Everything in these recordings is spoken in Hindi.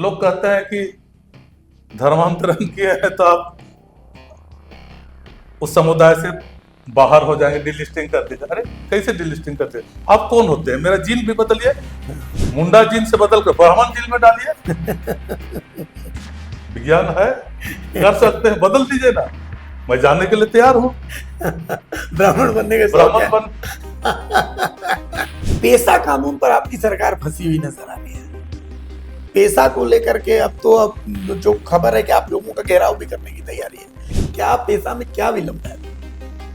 लोग कहते हैं कि धर्मांतरण किए हैं तो आप उस समुदाय से बाहर हो जाएंगे, डिलिस्टिंग कर दीजिए। अरे कैसे डिलिस्टिंग करते हैं? आप कौन होते हैं? मेरा जीन भी बदलिए, मुंडा जीन से बदल कर ब्राह्मण जीन में डालिए। विज्ञान है, कर सकते हैं, बदल दीजिए ना, मैं जानने के लिए तैयार हूँ। ब्राह्मण बनने का शौक ब्राह्मण है। बन पेशा कानून पर आपकी सरकार फंसी हुई नजर आ रही है। पेशा को लेकर के अब जो खबर है कि आप लोगों का घेराव भी करने की तैयारी है। क्या पेशा में क्या विलंब है?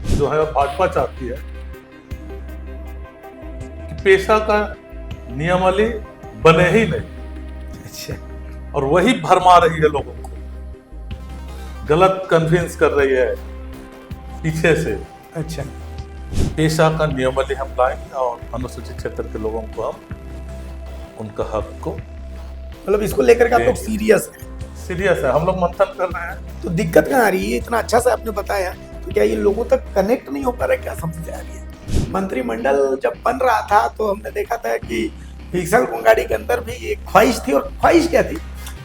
जो है भाजपा चाहती है कि पेशा का नियमावली बने ही नहीं, अच्छा, और वही भरमा रही है लोगों को, गलत कन्विंस कर रही है पीछे से। अच्छा, पेशा का नियमावली हम लाएंगे और अनुसूचित क्षेत्र के लोगों को हम उनका हक को, मतलब इसको लेकर के आप लोग सीरियस हैं? सीरियस है, हम लोग मंथन कर रहे हैं। तो दिक्कत कहाँ आ रही है? इतना अच्छा से आपने बताया, तो क्या ये लोगों तक कनेक्ट नहीं हो पा रहा है? क्या समझ आ रही है? मंत्रिमंडल जब बन रहा था तो हमने देखा था कि विक्सल कोंगाड़ी के अंदर भी एक ख्वाहिश थी, और ख्वाहिश क्या थी,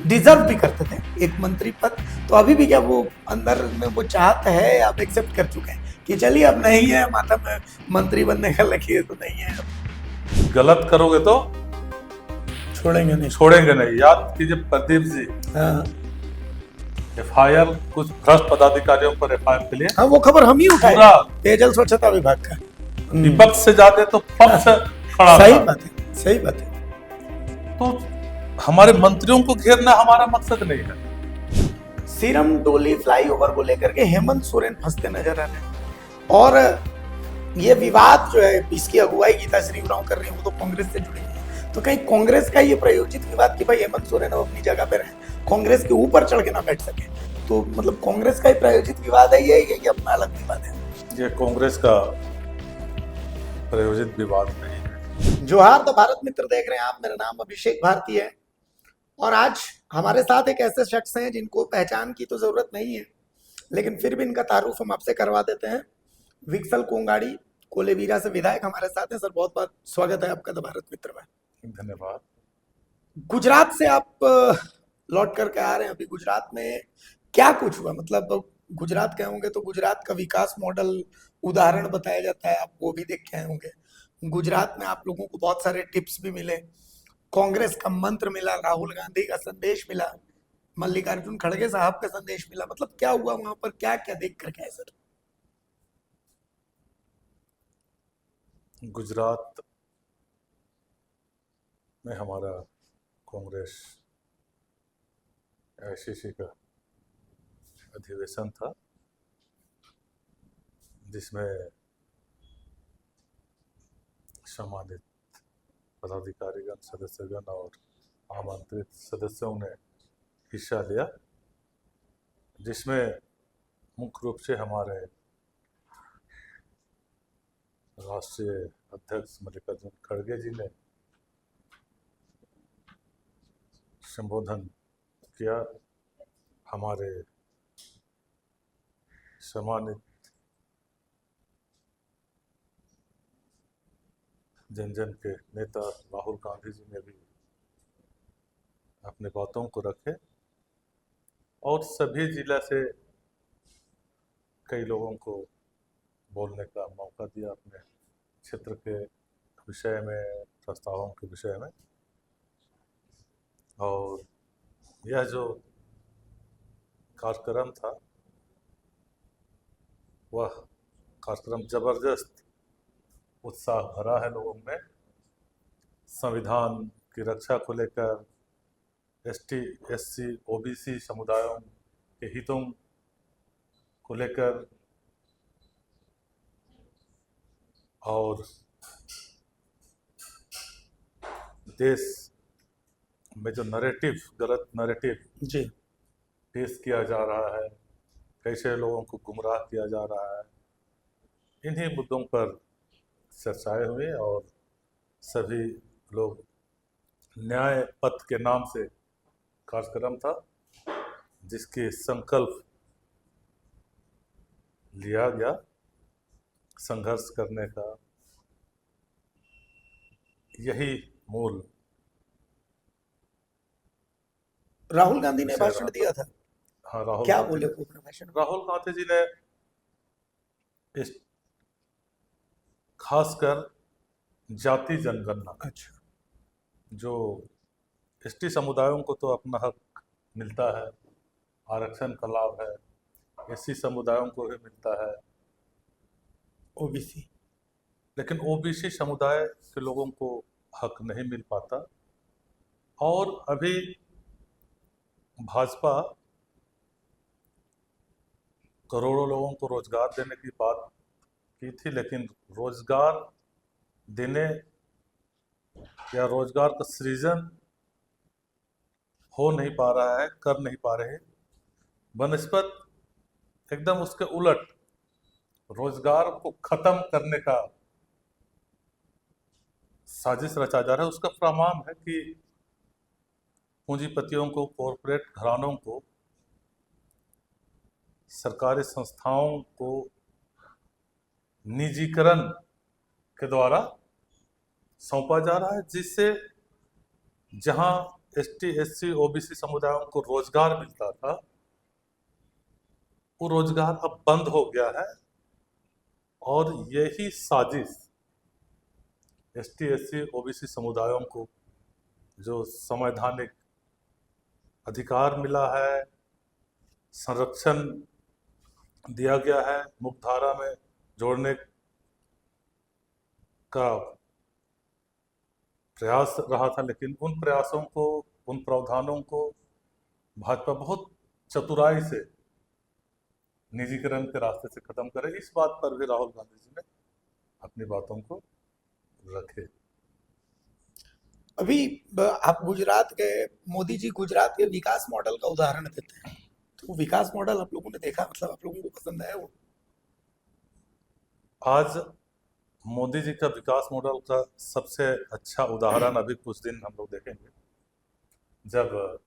डिजर्व भी करते थे एक मंत्री पद। तो अभी भी क्या वो अंदर में वो चाहत है, आप एक्सेप्ट कर चुके हैं कि चलिए अब नहीं है, माथा में मंत्री बनने का लकीर तो नहीं है, अब गलत करोगे तो छोड़ेंगे नहीं? छोड़ेंगे नहीं। याद कीजिए प्रदीप जी, हाँ, एफआईआर कुछ भ्रष्ट पदाधिकारियों पर एफआईआर के लिए हाँ, वो खबर हम ही उठाए, पूरा पेयजल स्वच्छता विभाग का। विपक्ष से ज्यादा तो पक्ष खड़ा सही था। बात है, सही बात है। तो हमारे मंत्रियों को घेरना हमारा मकसद नहीं है। सीरम डोली फ्लाईओवर को लेकर के हेमंत सोरेन फंसते नजर आ रहे हैं, और ये विवाद जो है, इसकी अगुवाई गीताश्री उरांव कर रही है, वो तो कांग्रेस से जुड़ी है। तो कहीं कांग्रेस का ये प्रायोजित विवाद कि भाई हेमंत सोरेन अब अपनी जगह पे रहे, कांग्रेस के ऊपर चढ़ के ना बैठ सके, तो मतलब कांग्रेस का ही प्रायोजित विवाद है ये अपना अलग विवाद है? ये कांग्रेस का प्रायोजित विवाद नहीं है। जोहार द भारत मित्र देख रहे हैं आप, मेरा नाम अभिषेक भारती है, और आज हमारे साथ एक ऐसे शख्स हैं जिनको पहचान की तो जरूरत नहीं है, लेकिन फिर भी इनका तारुफ हम आपसे करवा देते हैं। विक्सल कोंगाड़ी, कोलेवीरा से विधायक हमारे साथ हैं। सर, बहुत बहुत स्वागत है आपका द भारत मित्र में। धन्यवाद। गुजरात से आप लौट करके आ रहे हैं, अभी गुजरात में क्या कुछ हुआ? मतलब गुजरात गए होंगे तो गुजरात का विकास मॉडल उदाहरण बताया जाता है, आप वो भी देख के आए होंगे। गुजरात में आप लोगों को बहुत सारे टिप्स भी मिले, कांग्रेस का मंत्र मिला, राहुल गांधी का संदेश मिला, मल्लिकार्जुन खड़गे साहब का संदेश मिला। मतलब क्या हुआ वहां पर, क्या क्या देख करके आए सर? गुजरात में हमारा कांग्रेस आईसीसी का अधिवेशन था, जिसमें सम्मानित पदाधिकारीगण, सदस्यगण और आमंत्रित सदस्यों ने हिस्सा लिया, जिसमें मुख्य रूप से हमारे राष्ट्रीय अध्यक्ष मल्लिकार्जुन खड़गे जी ने संबोधन किया। हमारे सम्मानित जन जन के नेता राहुल गांधी जी ने भी अपने बातों को रखे, और सभी जिला से कई लोगों को बोलने का मौका दिया अपने क्षेत्र के विषय में, प्रस्तावों के विषय में। और यह जो कार्यक्रम था, वह कार्यक्रम जबरदस्त उत्साह भरा है लोगों में। संविधान की रक्षा को लेकर, एसटी, एससी, ओबीसी समुदायों के हितों को लेकर, और देश में जो नैरेटिव, गलत नैरेटिव जी, पेश किया जा रहा है, कैसे लोगों को गुमराह किया जा रहा है, इन्हीं मुद्दों पर चर्चाएं हुई, और सभी लोग, न्याय पथ के नाम से कार्यक्रम था, जिसके संकल्प लिया गया संघर्ष करने का। यही मूल राहुल गांधी ने विषय भाषण रहा था। दिया था, हाँ, राहुल क्या गांधी बोले ने वो अपने भाषण में? राहुल गांधी जी ने इस खासकर जाति जनगणना, अच्छा, जो एसटी समुदायों को तो अपना हक मिलता है, आरक्षण का लाभ है, एससी समुदायों को भी मिलता है, ओबीसी। लेकिन ओबीसी समुदाय के लोगों को हक नहीं मिल पाता। और अभी भाजपा करोड़ों लोगों को रोजगार देने की बात की थी, लेकिन रोजगार देने या रोजगार का सृजन हो नहीं पा रहा है, कर नहीं पा रहे। बनस्पत एकदम उसके उलट रोजगार को खत्म करने का साजिश रचा जा रहा है। उसका प्रमाण है कि पूंजीपतियों को, कॉरपोरेट घरानों को, सरकारी संस्थाओं को निजीकरण के द्वारा सौंपा जा रहा है, जिससे जहां एसटी, एससी, ओबीसी समुदायों को रोजगार मिलता था, वो रोजगार अब बंद हो गया है। और यही साजिश एसटी, एससी, ओबीसी समुदायों को जो संवैधानिक अधिकार मिला है, संरक्षण दिया गया है, मुख्यधारा में जोड़ने का प्रयास रहा था, लेकिन उन प्रयासों को, उन प्रावधानों को भाजपा बहुत चतुराई से निजीकरण के रास्ते से खत्म करे। इस बात पर भी राहुल गांधी जी ने अपनी बातों को रखे। अभी आप गुजरात गए, मोदी जी गुजरात के विकास मॉडल का उदाहरण देते हैं, तो विकास मॉडल आप लोगों ने देखा, मतलब आप लोगों को पसंद आया वो? आज मोदी जी का विकास मॉडल का सबसे अच्छा उदाहरण अभी कुछ दिन हम लोग देखेंगे, जब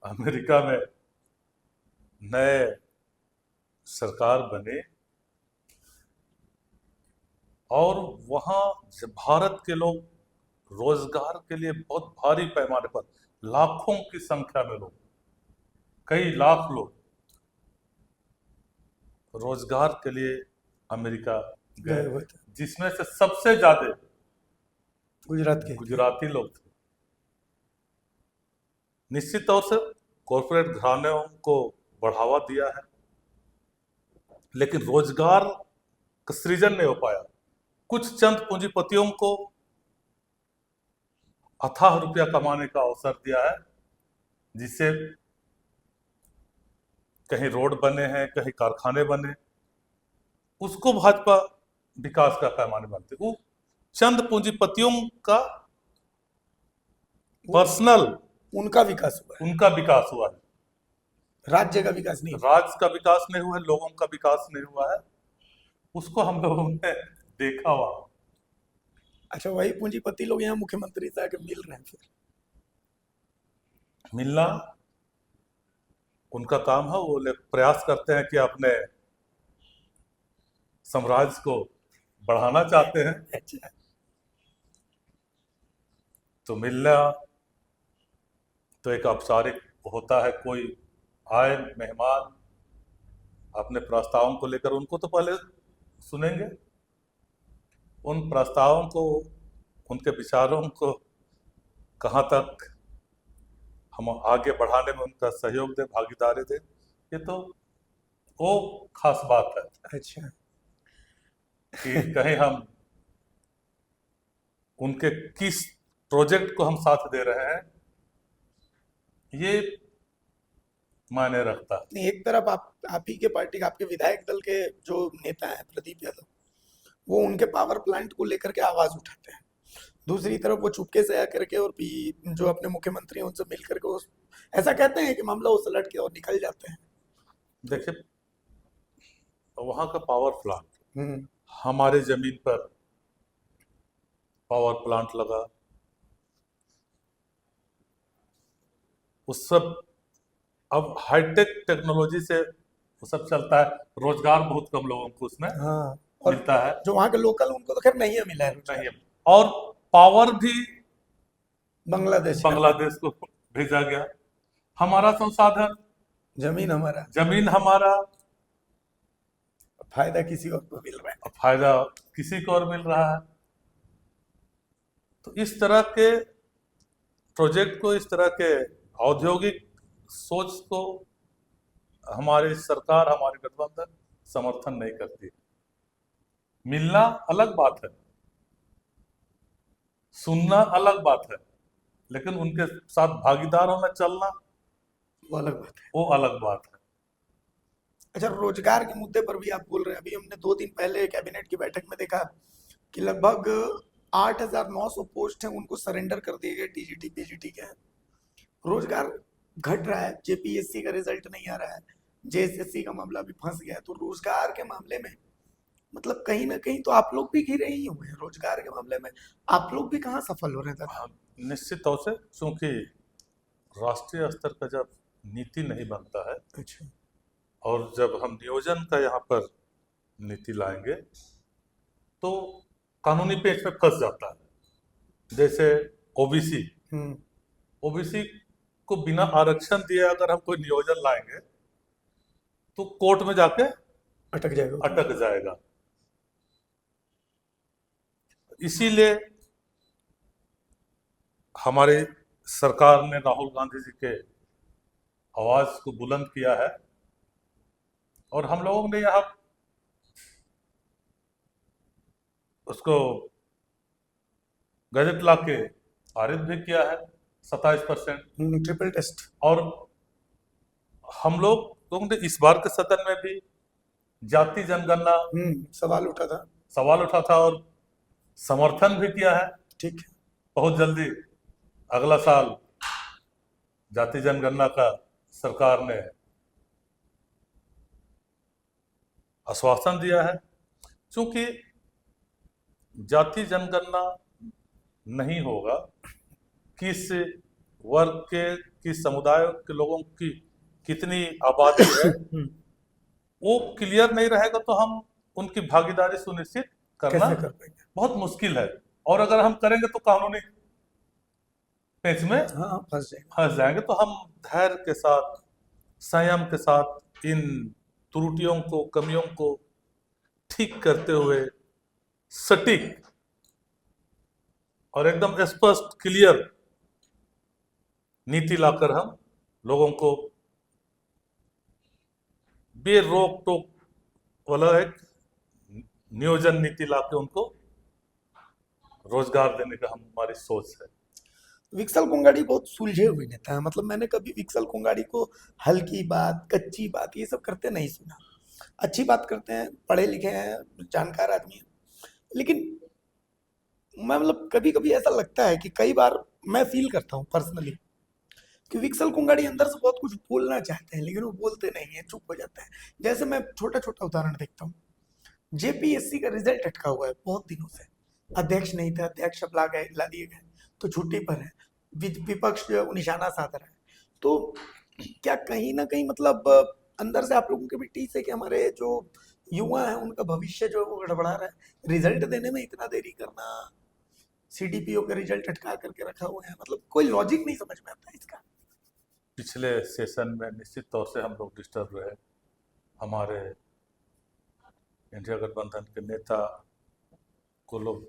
अमेरिका में नए सरकार बने और वहाँ जब भारत के लोग रोजगार के लिए बहुत भारी पैमाने पर, लाखों की संख्या में लोग, कई लाख लोग रोजगार के लिए अमेरिका गए गए, हुए थे, जिसमें से सबसे ज्यादा गुजरात के थे। गुजराती लोग थे। निश्चित तौर से कॉरपोरेट घरानों को बढ़ावा दिया है, लेकिन रोजगार का सृजन नहीं हो पाया। कुछ चंद पूंजीपतियों को अथाह रुपया कमाने का अवसर दिया है, जिससे कहीं रोड बने हैं, कहीं कारखाने बने, उसको भाजपा विकास का पैमाने मानते। वो चंद पूंजीपतियों का पर्सनल, उनका विकास हुआ है, उनका विकास हुआ है, राज्य का विकास नहीं हुआ। राज्य का विकास नहीं हुआ है, लोगों का विकास नहीं हुआ है। उसको हम लोगों ने देखा वहां। अच्छा, वही पूंजीपति लोग यहाँ मुख्यमंत्री से आके मिल रहे हैं फिर? मिलना उनका काम है, वो प्रयास करते हैं कि अपने साम्राज्य को बढ़ाना चाहते हैं, अच्छा, तो मिलना तो एक औपचारिक होता है। कोई आए मेहमान अपने प्रस्तावों को लेकर, उनको तो पहले सुनेंगे, उन प्रस्तावों को, उनके विचारों को कहाँ तक हम आगे बढ़ाने में उनका सहयोग दें, भागीदारी दें, ये तो वो खास बात है अच्छा, कि कहीं हम उनके किस प्रोजेक्ट को हम साथ दे रहे हैं, ये मायने रखता है। नहीं, एक तरफ आप ही के पार्टी, आपके विधायक दल के जो नेता हैं प्रदीप यादव, वो उनके पावर प्लांट को लेकर के आवाज उठाते हैं, दूसरी तरफ वो चुपके से आकर के और जो अपने मुख्यमंत्री हैं उनसे मिल करके वो ऐसा कहते हैं कि मामला उस लट के और निकल जाते हैं। देखिए, वहाँ का पावर प्लांट, हमारे जमीन पर पावर प्लांट लगा, उस सब अब हाईटेक टेक्नोलॉजी से वो सब चलता है। रोजगार बहुत कम लोगों को उसमें हाँ, और मिलता है, जो वहाँ के लोकल, उनको तो खैर नहीं है मिला है रोजगार। नहीं है। और पावर भी बांग्लादेश बांग्लादेश को भेजा गया। हमारा संसाधन, जमीन हमारा, जमीन हमारा, फायदा किसी और को मिल रहा है। फायदा किसी को और मिल रहा है। तो इस तरह के प्रोजेक्ट को, इस तरह के औद्योगिक सोच को हमारी सरकार, हमारी गठबंधन समर्थन नहीं करती। मिलना अलग बात है, सुनना अलग बात है, लेकिन उनके साथ भागीदार होना, चलना, वो अलग बात है। वो अलग बात है। अच्छा, रोजगार के मुद्दे पर भी आप बोल रहे हैं। अभी हमने 2 दिन पहले कैबिनेट की बैठक में देखा कि लगभग 8,900 पोस्ट हैं, उनको सरेंडर कर दिए गए टीजीटी पीजीटी के। रोजगार घट रहा है, जेपीएससी का रिजल्ट नहीं आ रहा है, जेएसएससी का मामला भी फंस गया है। तो रोजगार के मामले में मतलब कहीं ना कहीं तो आप लोग भी घिरे ही हुए हैं रोजगार के मामले में। आप लोग भी कहाँ सफल हो रहे थे? हाँ, निश्चित तौर से, क्योंकि राष्ट्रीय स्तर का जब नीति नहीं बनता है, अच्छा, और जब हम नियोजन का यहाँ पर नीति लाएंगे तो कानूनी पेच पे फंस जाता है। जैसे ओबीसी, ओबीसी को बिना आरक्षण दिए अगर हम कोई नियोजन लाएंगे तो कोर्ट में जाके अटक जाएगा। इसीलिए हमारी सरकार ने राहुल गांधी जी के आवाज को बुलंद किया है, और हम लोगों ने यहाँ उसको गजट ला के पारित भी किया है 27%। Triple test. और हम लोगों ने इस बार के सदन में भी जाति जनगणना सवाल उठा था और समर्थन भी किया है। ठीक है, बहुत जल्दी अगला साल जाति जनगणना का सरकार ने आश्वासन दिया है। क्योंकि जाति जनगणना नहीं होगा, किस वर्ग के, किस समुदाय के लोगों की कितनी आबादी है वो क्लियर नहीं रहेगा, तो हम उनकी भागीदारी सुनिश्चित करना बहुत मुश्किल है। और अगर हम करेंगे तो कानूनी पेच में फंस जाएंगे। तो हम धैर्य के साथ, संयम के साथ इन त्रुटियों को, कमियों को ठीक करते हुए सटीक और एकदम स्पष्ट, क्लियर नीति लाकर हम लोगों को बेरोक टोक वाला एक नियोजन नीति लाके उनको रोजगार देने का हमारी सोच है। विक्सल कोंगाड़ी बहुत सुलझे हुए नेता है। मतलब मैंने कभी विक्सल कोंगाड़ी को हल्की बात, कच्ची बात, ये सब करते नहीं सुना। अच्छी बात करते हैं, पढ़े लिखे हैं, जानकार आदमी है। लेकिन मैं मतलब कभी कभी ऐसा लगता है कि कई बार मैं फील करता हूँ पर्सनली कि विक्सल कोंगाड़ी अंदर से बहुत कुछ बोलना चाहते हैं, लेकिन वो बोलते नहीं है, चुप हो जाते हैं। जैसे मैं छोटा छोटा उदाहरण देखता हूँ, जेपीएससी का रिजल्ट अटका हुआ है बहुत दिनों से। अध्यक्ष नहीं थे, अध्यक्ष अब ला दिए गए, तो छुट्टी पर है। विपक्ष जो है वो निशाना साध रहा है। तो क्या कहीं ना कहीं मतलब अंदर से आप लोगों के भी टीस है कि हमारे जो युवा है उनका भविष्य जो है वो गड़बड़ा रहा है? रिजल्ट देने में इतना देरी करना, सीडीपीओ का रिजल्ट अटका करके रखा हुआ है, मतलब कोई लॉजिक नहीं समझ में आता इसका। पिछले सेशन में निश्चित तौर से हम लोग डिस्टर्ब रहे। हमारे इंडिया गठबंधन के नेता को लोग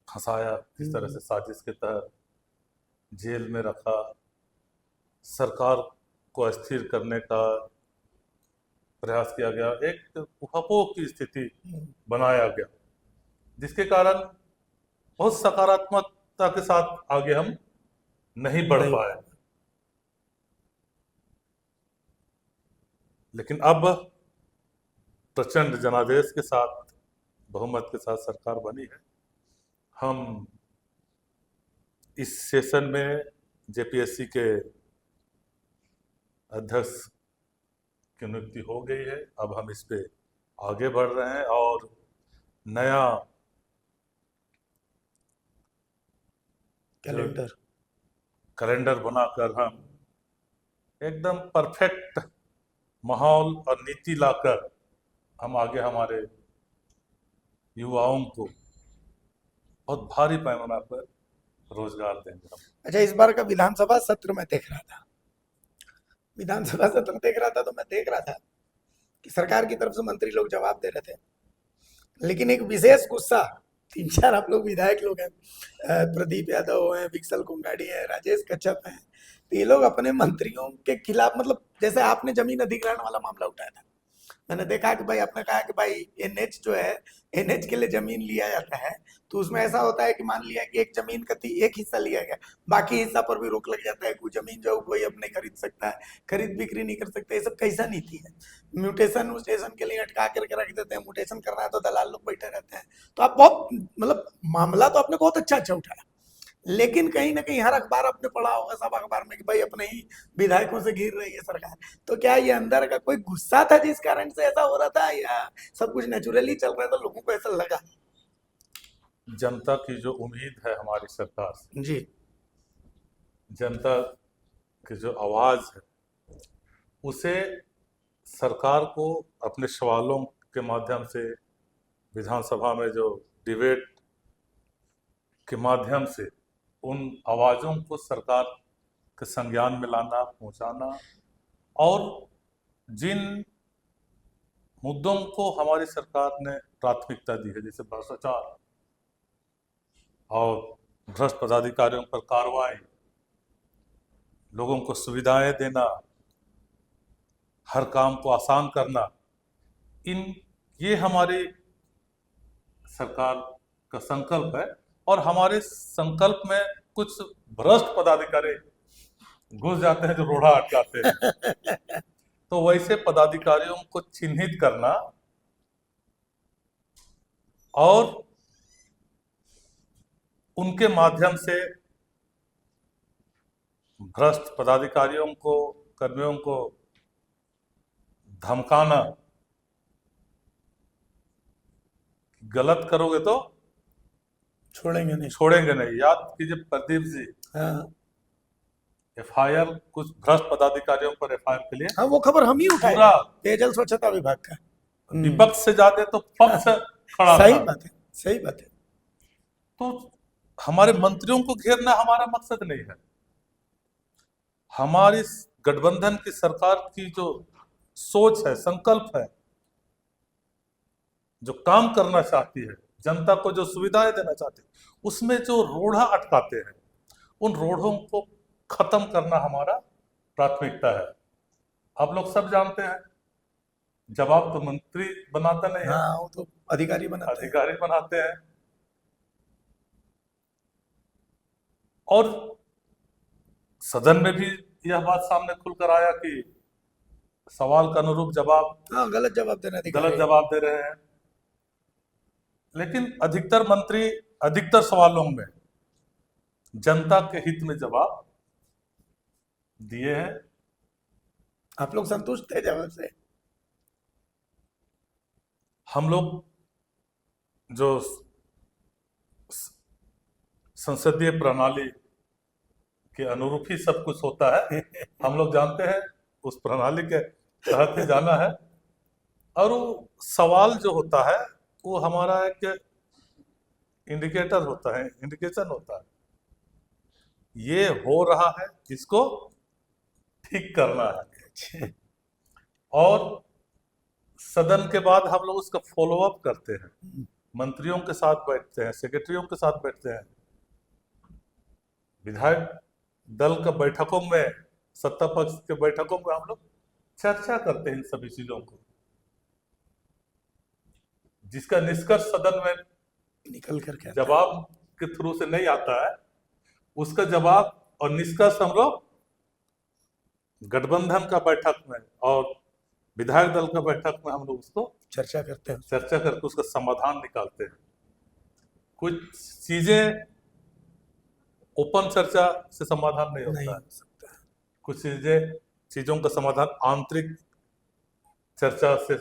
फंसाया, इस तरह से साजिश के तहत जेल में रखा, सरकार को अस्थिर करने का प्रयास किया गया, एक उहापोह की स्थिति बनाया गया, जिसके कारण बहुत सकारात्मकता के साथ आगे हम नहीं बढ़ पाए। लेकिन अब प्रचंड जनादेश के साथ, बहुमत के साथ सरकार बनी है। हम इस सेशन में जेपीएससी के अध्यक्ष की नियुक्ति हो गई है। अब हम इस पे आगे बढ़ रहे हैं और नया कैलेंडर बनाकर हम एकदम परफेक्ट माहौल और नीति लाकर हम आगे हमारे युवाओं को बहुत भारी पैमाना पर रोजगार देंगे हम। अच्छा, इस बार का विधानसभा सत्र में देख रहा था, विधानसभा सत्र देख रहा था तो मैं देख रहा था कि सरकार की तरफ से मंत्री लोग जवाब दे रहे थे, लेकिन एक विशेष गुस्सा, तीन चार आप लोग विधायक लोग हैं, प्रदीप यादव हैं, विक्सल कुंगाड़ी है, राजेश कच्छप हैं, तो ये लोग अपने मंत्रियों के खिलाफ, मतलब जैसे आपने जमीन अधिग्रहण वाला मामला उठाया था, मैंने देखा कि भाई आपने कहा कि भाई एनएच जो है, एनएच के लिए जमीन लिया जाता है, तो उसमें ऐसा होता है कि मान लिया कि एक जमीन का एक हिस्सा लिया गया, बाकी हिस्सा पर भी रोक लग जाता है, कोई जमीन जो कोई अब नहीं खरीद सकता है, खरीद बिक्री नहीं कर सकता, ये सब कैसा नीति है। म्यूटेशन म्यूटेशन के लिए अटका करके रख देते हैं, म्यूटेशन करना है तो दलाल लोग बैठे रहते हैं। तो आप बहुत, मतलब मामला तो आपने बहुत अच्छा अच्छा उठाया, लेकिन कहीं ना कहीं हर अखबार आपने पढ़ा होगा, सब अखबार में, कि भाई अपने ही विधायकों से घिर रही है सरकार। तो क्या ये अंदर का कोई गुस्सा था जिस कारण से ऐसा हो रहा था, या सब कुछ नेचुरली चल रहा था, लोगों को ऐसा लगा? जनता की जो उम्मीद है हमारी सरकार से, जी। जनता की जो आवाज है, उसे सरकार को अपने सवालों के माध्यम से, विधानसभा में जो डिबेट के माध्यम से उन आवाज़ों को सरकार के संज्ञान में लाना, पहुंचाना, और जिन मुद्दों को हमारी सरकार ने प्राथमिकता दी है, जैसे भ्रष्टाचार और भ्रष्ट पदाधिकारियों पर कार्रवाई, लोगों को सुविधाएं देना, हर काम को आसान करना, ये हमारी सरकार का संकल्प है। और हमारे संकल्प में कुछ भ्रष्ट पदाधिकारी घुस जाते हैं जो रोड़ा अटकाते हैं। तो वैसे पदाधिकारियों को चिन्हित करना और उनके माध्यम से भ्रष्ट पदाधिकारियों को, कर्मियों को धमकाना, गलत करोगे तो छोड़ेंगे नहीं। छोड़ेंगे नहीं। याद कीजिए प्रदीप जी, हाँ एफआईआर कुछ भ्रष्ट पदाधिकारियों पर एफआईआर के लिए हाँ, वो खबर हम ही उठाए, पूरा पेयजल स्वच्छता विभाग का। विपक्ष से ज्यादा तो पक्ष खड़ा सही था। बात है, सही बात है। तो हमारे मंत्रियों को घेरना हमारा मकसद नहीं है। हमारी गठबंधन की सरकार की जो सोच है, संकल्प है, जो काम करना चाहती है, जनता को जो सुविधाएं देना चाहती है, उसमें जो रोड़ा अटकाते हैं, उन रोड़ों को खत्म करना हमारा प्राथमिकता है। आप लोग सब जानते हैं, जवाब तो मंत्री बनाता नहीं है, हाँ, वो तो अधिकारी बनाते हैं। और सदन में भी यह बात सामने खुलकर आया कि सवाल का अनुरूप जवाब, हाँ, गलत जवाब देना, गलत जवाब दे रहे हैं। लेकिन अधिकतर मंत्री अधिकतर सवालों में जनता के हित में जवाब दिए हैं। आप लोग संतुष्ट थे जवाब से? हम लोग जो संसदीय प्रणाली के अनुरूप ही सब कुछ होता है, हम लोग जानते हैं, उस प्रणाली के तहत ही जाना है। और वो सवाल जो होता है वो हमारा एक इंडिकेटर होता है, इंडिकेशन होता है, ये हो रहा है, इसको ठीक करना है। और सदन के बाद हम लोग उसका फॉलोअप करते हैं, मंत्रियों के साथ बैठते हैं, सेक्रेटरियों के साथ बैठते हैं, विधायक दल के बैठकों में, सत्ता पक्ष के बैठकों में हम लोग चर्चा करते हैं इन सभी चीजों को, जिसका निष्कर्ष सदन में निकल करके जवाब के थ्रू से नहीं आता है। उसका जवाब और निष्कर्ष हम लोग गठबंधन का बैठक में और विधायक दल का बैठक में हम लोग उसको चर्चा करते हैं, चर्चा करके उसका समाधान निकालते हैं। कुछ चीजें ओपन चर्चा से समाधान नहीं होता है, कुछ चीजों का समाधान आंतरिक चर्चा से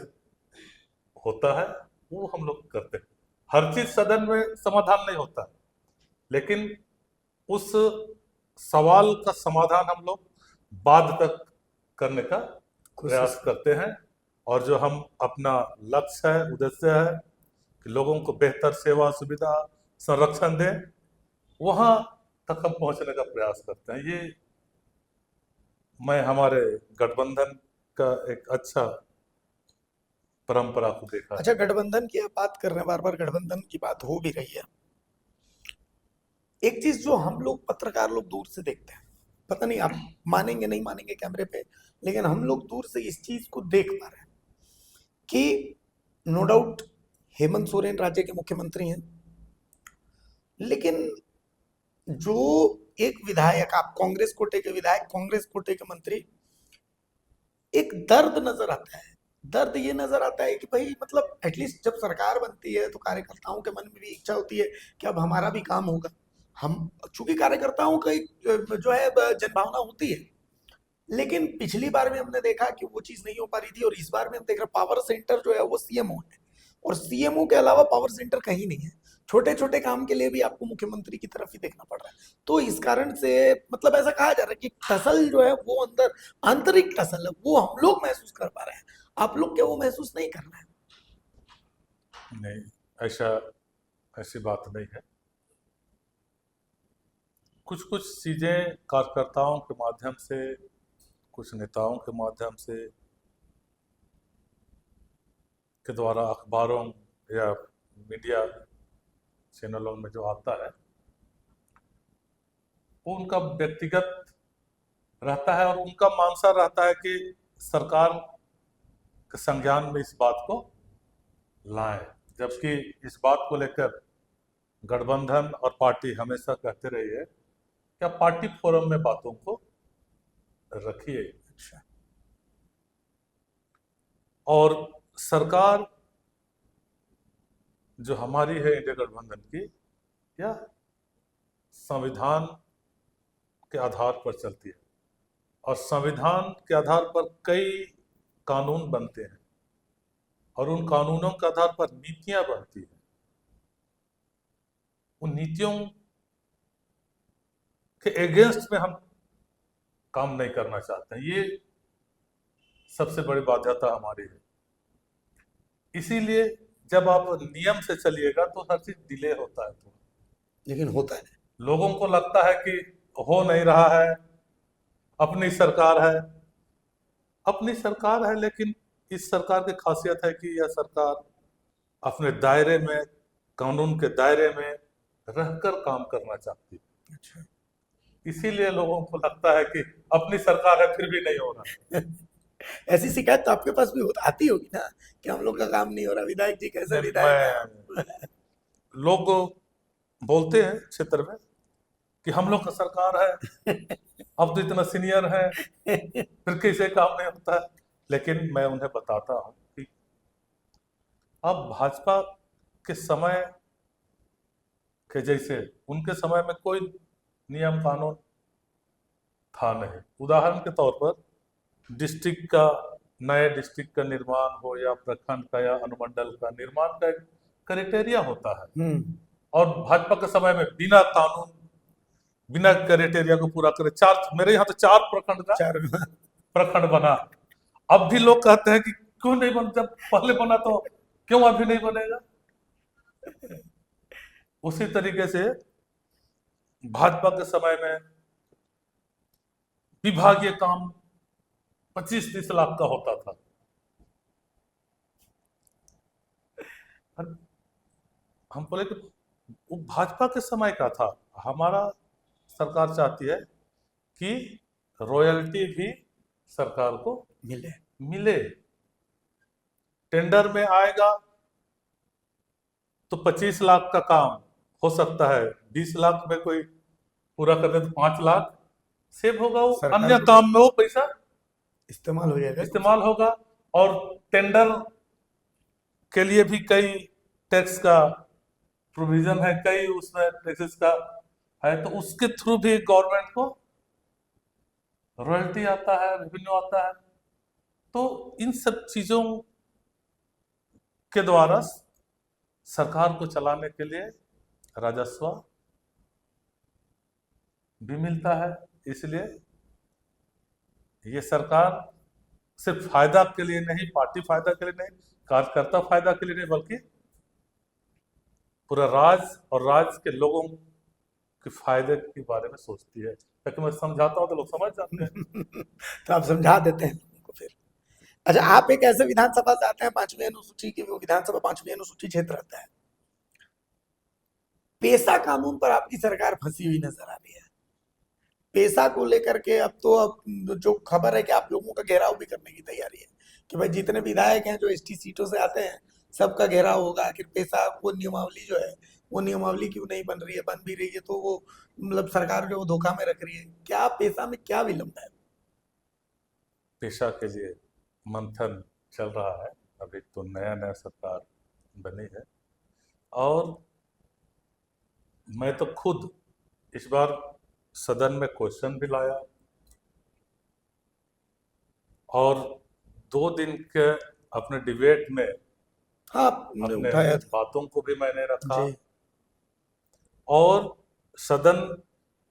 होता है, वो हम लोग करते हैं। हर चीज सदन में समाधान नहीं होता, लेकिन उस सवाल का समाधान हम लोग बाद तक करने का प्रयास करते हैं। और जो हम अपना लक्ष्य है, उद्देश्य है कि लोगों को बेहतर सेवा सुविधा संरक्षण दें, वहाँ तक हम पहुंचने का प्रयास करते हैं। ये मैं हमारे गठबंधन का एक अच्छा परंपरा को देखा है। अच्छा, गठबंधन की आप बात कर रहे हैं, बार बार गठबंधन की बात हो भी रही है। एक चीज जो हम लोग पत्रकार लोग दूर से देखते हैं, पता नहीं आप मानेंगे नहीं मानेंगे कैमरे पे, लेकिन हम लोग दूर से इस चीज को देख पा रहे हैं कि नो डाउट हेमंत सोरेन राज्य के मुख्यमंत्री हैं, लेकिन जो एक विधायक, आप कांग्रेस कोटे के विधायक, कांग्रेस कोटे के मंत्री, एक दर्द नजर आता है। दर्द ये नजर आता है कि भाई मतलब एटलीस्ट जब सरकार बनती है तो कार्यकर्ताओं के मन में भी इच्छा होती है कि अब हमारा भी काम होगा। हम चूंकि कार्यकर्ताओं का एक जो है जनभावना होती है, लेकिन पिछली बार में हमने देखा कि वो चीज नहीं हो पा रही थी, और इस बार में हम देख रहे हैं पावर सेंटर जो है वो सीएमओ है, और सीएमओ के अलावा पावर सेंटर कहीं नहीं है। छोटे छोटे काम के लिए भी आपको मुख्यमंत्री की तरफ ही देखना पड़ रहा है। तो इस कारण से मतलब ऐसा कहा जा रहा है कि टसल जो है वो अंदर, आंतरिक टसल है, वो हम लोग महसूस कर पा रहे हैं। आप लोग क्या वो महसूस नहीं कर रहे हैं? नहीं, ऐसी बात नहीं है। कुछ कुछ चीजें कार्यकर्ताओं के माध्यम से, कुछ नेताओं के माध्यम से, के द्वारा अखबारों या मीडिया चैनलों में जो आता है वो उनका व्यक्तिगत रहता है, और उनका मानसा रहता है कि सरकार के संज्ञान में इस बात को लाएं, जबकि इस बात को लेकर गठबंधन और पार्टी हमेशा कहते रही है कि आप पार्टी फोरम में बातों को रखिए। अच्छा, और सरकार जो हमारी है इंडिया गठबंधन की, या संविधान के आधार पर चलती है, और संविधान के आधार पर कई कानून बनते हैं, और उन कानूनों के आधार पर नीतियां बनती हैं। उन नीतियों के एगेंस्ट में हम काम नहीं करना चाहते हैं। ये सबसे बड़ी बाध्यता हमारी है। इसीलिए जब आप नियम से चलिएगा तो हर चीज डिले होता है। तो लेकिन होता है। लोगों को लगता है कि हो नहीं रहा है, अपनी सरकार है, अपनी सरकार है, लेकिन इस सरकार की खासियत है कि यह सरकार अपने दायरे में, कानून के दायरे में रहकर काम करना चाहती है। अच्छा, इसीलिए लोगों को लगता है कि अपनी सरकार है फिर भी नहीं हो रहा। ऐसी शिकायत तो आपके पास भी आती होगी ना कि हम लोग का काम नहीं हो रहा, विधायक जी कैसे विधायक है आप? लोग बोलते हैं क्षेत्र में कि हम लोग का सरकार है, अब तो इतना सीनियर है, फिर कैसे काम नहीं होता है। लेकिन मैं उन्हें बताता हूं कि अब भाजपा के समय के जैसे उनके समय में कोई नियम कानून था नहीं। उदाहरण के तौर पर डिस्ट्रिक्ट का, नए डिस्ट्रिक्ट का निर्माण हो, या प्रखंड का या अनुमंडल का निर्माण का एक क्राइटेरिया होता है, और भाजपा के समय में बिना कानून, बिना क्राइटेरिया को पूरा करे मेरे यहाँ तो 4 प्रखंड का चार प्रखंड बना। अब भी लोग कहते हैं कि क्यों नहीं बन, जब पहले बना तो क्यों अभी नहीं बनेगा। उसी तरीके से भाजपा के समय में विभागीय काम 25-30 लाख का होता था। हम बोले कि वो भाजपा के समय का था। हमारा सरकार चाहती है कि रॉयल्टी भी सरकार को मिले। मिले। टेंडर में आएगा तो 25 लाख का काम हो सकता है 20 लाख में कोई पूरा कर दे, तो 5 लाख सेव होगा, वो अन्य काम में वो पैसा इस्तेमाल हो जाएगा, इस्तेमाल होगा। और टेंडर के लिए भी कई टैक्स का प्रोविजन है, कई उसमें टैक्सेस का है, तो उसके थ्रू भी गवर्नमेंट को रॉयल्टी आता है, रेवेन्यू आता है। तो इन सब चीजों के द्वारा सरकार को चलाने के लिए राजस्व भी मिलता है। इसलिए ये सरकार सिर्फ फायदा के लिए नहीं, पार्टी फायदा के लिए नहीं, कार्यकर्ता फायदा के लिए नहीं, बल्कि पूरा राज्य और राज्य के लोगों कि फायदे के बारे में सोचती है, ताकि मैं समझाता हूँ तो लोग समझ जाते हैं। तो आप समझा देते हैं लोगों को फिर। अच्छा, आप एक ऐसे विधानसभा से आते हैं 5वीं अनुसूची की, वो विधानसभा 5वीं अनुसूची क्षेत्र आता है। पेशा कानून पर आपकी सरकार फंसी हुई नजर आ रही है। पेशा को लेकर के अब जो खबर है कि आप लोगों का घेराव भी करने की तैयारी है कि भाई जितने विधायक हैं जो एसटी सीटों से आते हैं सबका घेराव होगा। आखिर पेशा को नियमावली जो है वो नियमावली क्यों नहीं बन रही है, बन भी रही है तो वो मतलब सरकार जो धोखा में रख रही है। क्या पेशा में क्या विलंब है? पेशा के लिए मंथन चल रहा है, अभी तो नया नया सरकार बनी है, और मैं तो खुद इस बार सदन में क्वेश्चन भी लाया, और 2 दिन के अपने डिबेट में हाँ, आपने अपने उठाया था। बातों को भी मैंने रखा, जी। और सदन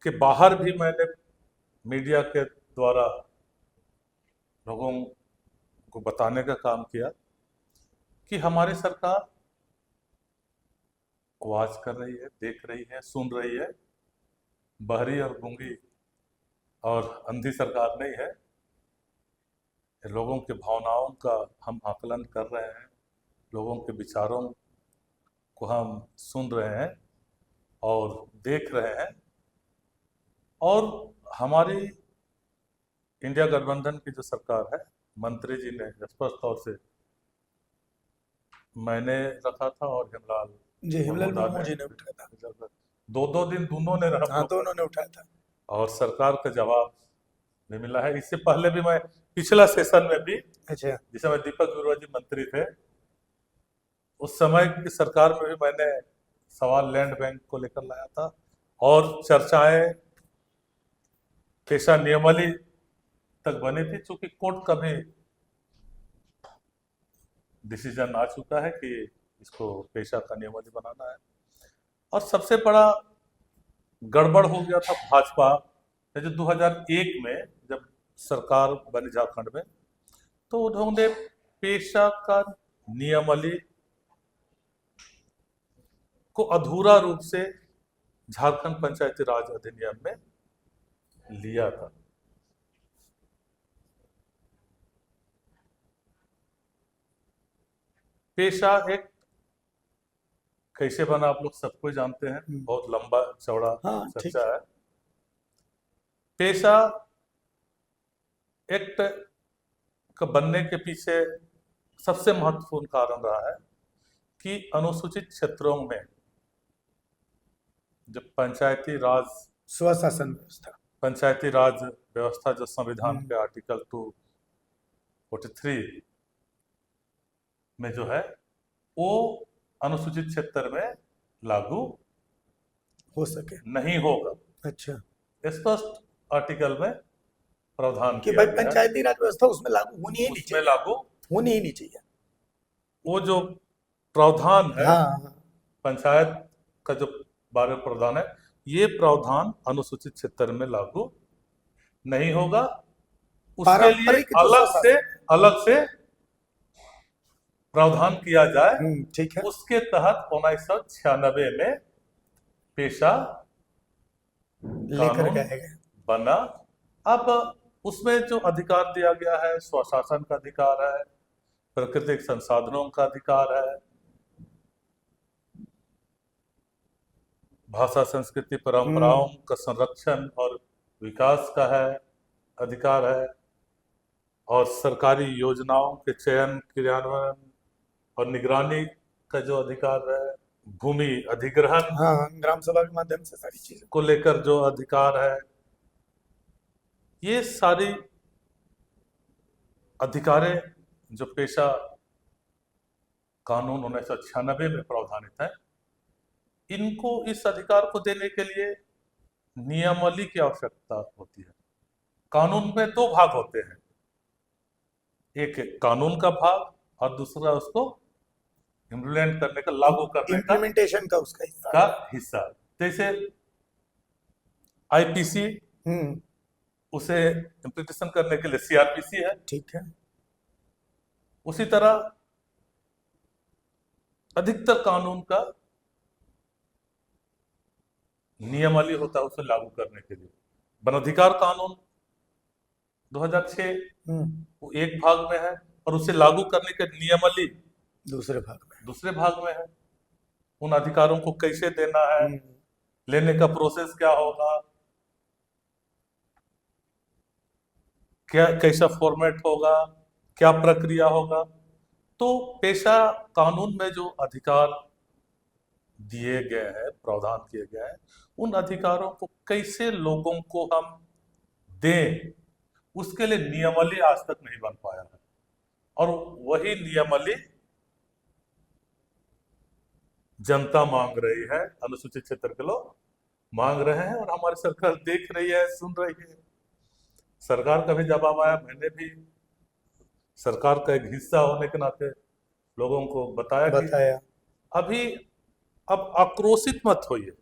के बाहर भी मैंने मीडिया के द्वारा लोगों को बताने का काम किया कि हमारी सरकार आवाज कर रही है, देख रही है, सुन रही है। बहरी और गूंगी और अंधी सरकार नहीं है। लोगों की भावनाओं का हम आकलन कर रहे हैं, लोगों के विचारों को हम सुन रहे हैं और देख रहे हैं। और हमारी इंडिया गठबंधन की जो सरकार है, मंत्री जी ने स्पष्ट तौर से, मैंने रखा था और हिमलाल जी, हिमलाल मुर्मुदा मुर्मू ने, जी ने उठाया था। 2-2 दिन दोनों ने हम हाँ, लोग दोनों ने उठाया था। और सरकार का जवाब भी मिला है। इससे पहले भी मैं पिछला सेशन में भी, अच्छा। जिस समय दीपक बिरुआ जी मंत्री थे, उस समय की सरकार में भी मैंने सवाल लैंड बैंक को लेकर लाया था, और चर्चाएं पेशा नियमावली तक बनी थी, चूंकि कोर्ट का भी डिसीजन आ चुका है कि इसको पेशा का नियमावली बनाना है। और सबसे बड़ा गड़बड़ हो गया था भाजपा जो 2001 में जब सरकार बनी झारखंड में, तो उन्होंने पेशा का नियमावली को अधूरा रूप से झारखंड पंचायती राज अधिनियम में लिया था। पेशा एक कैसे बना आप लोग सबको जानते हैं, बहुत लंबा चौड़ा हाँ, ठीक चर्चा है। है। पेशा एक्ट का बनने के पीछे सबसे महत्वपूर्ण कारण रहा है कि अनुसूचित क्षेत्रों में जो स्वशासन व्यवस्था। पंचायती राज व्यवस्था जो संविधान के आर्टिकल 243 में जो है, वो अनुसूचित क्षेत्र में लागू हो सके। नहीं होगा। अच्छा। स्पष्ट आर्टिकल में प्रावधान कि किया भाई गया है, पंचायती राज व्यवस्था उसमें लागू होनी ही नहीं उसमें चाहिए। लागू होनी ही नहीं चाहिए। वो जो प्रावधान है, हाँ, हाँ। पंचायत का जो 12 प्रावधान है, ये प्रावधान अनुसूचित क्षेत्र में लागू नहीं होगा। उसके लिए पारंपरिक जो स्वशासन। अलग से प्रावधान किया जाए। ठीक है। उसके तहत 1996 में पेशा लेकर कानून गए गए। बना। अब उसमें जो अधिकार दिया गया है, स्वशासन का अधिकार है, प्राकृतिक संसाधनों का अधिकार है, भाषा संस्कृति परंपराओं का संरक्षण और विकास का है अधिकार है, और सरकारी योजनाओं के चयन, क्रियान्वयन और निगरानी का जो अधिकार है, भूमि अधिग्रहण हाँ, हाँ, ग्राम सभा के माध्यम से सारी चीजें। को लेकर जो अधिकार है, ये सारी अधिकारें जो पेशा कानून 1996 में प्रावधानित है, इनको इस अधिकार को देने के लिए नियमावली की आवश्यकता होती है। कानून में 2 भाग होते हैं, एक कानून का भाग और दूसरा उसको इम्प्लीमेंट करने का, लागू करने इम्प्लीमेंटेशन का उसका हिस्सा। जैसे आईपीसी, उसे इम्प्लीमेंटेशन करने के लिए सीआरपीसी है। ठीक है। उसी तरह अधिकतर कानून का नियमावली होता है उसे लागू करने के लिए। वन अधिकार कानून 2006 वो एक भाग में है और उसे लागू करने के नियमावली दूसरे भाग में है। उन अधिकारों को कैसे देना है, लेने का प्रोसेस क्या होगा, क्या कैसा फॉर्मेट होगा, क्या प्रक्रिया होगा। तो पेशा कानून में जो अधिकार दिए गए हैं, प्रावधान किए गए हैं, उन अधिकारों को कैसे लोगों को हम दें, उसके लिए नियमावली आज तक नहीं बन पाया है। और वही नियमावली जनता मांग रही है, अनुसूचित क्षेत्र के लोग मांग रहे हैं और हमारी सरकार देख रही है, सुन रही है। सरकार का भी जवाब आया, मैंने भी सरकार का एक हिस्सा होने के नाते लोगों को बताया कि अभी अब आक्रोशित मत होइए,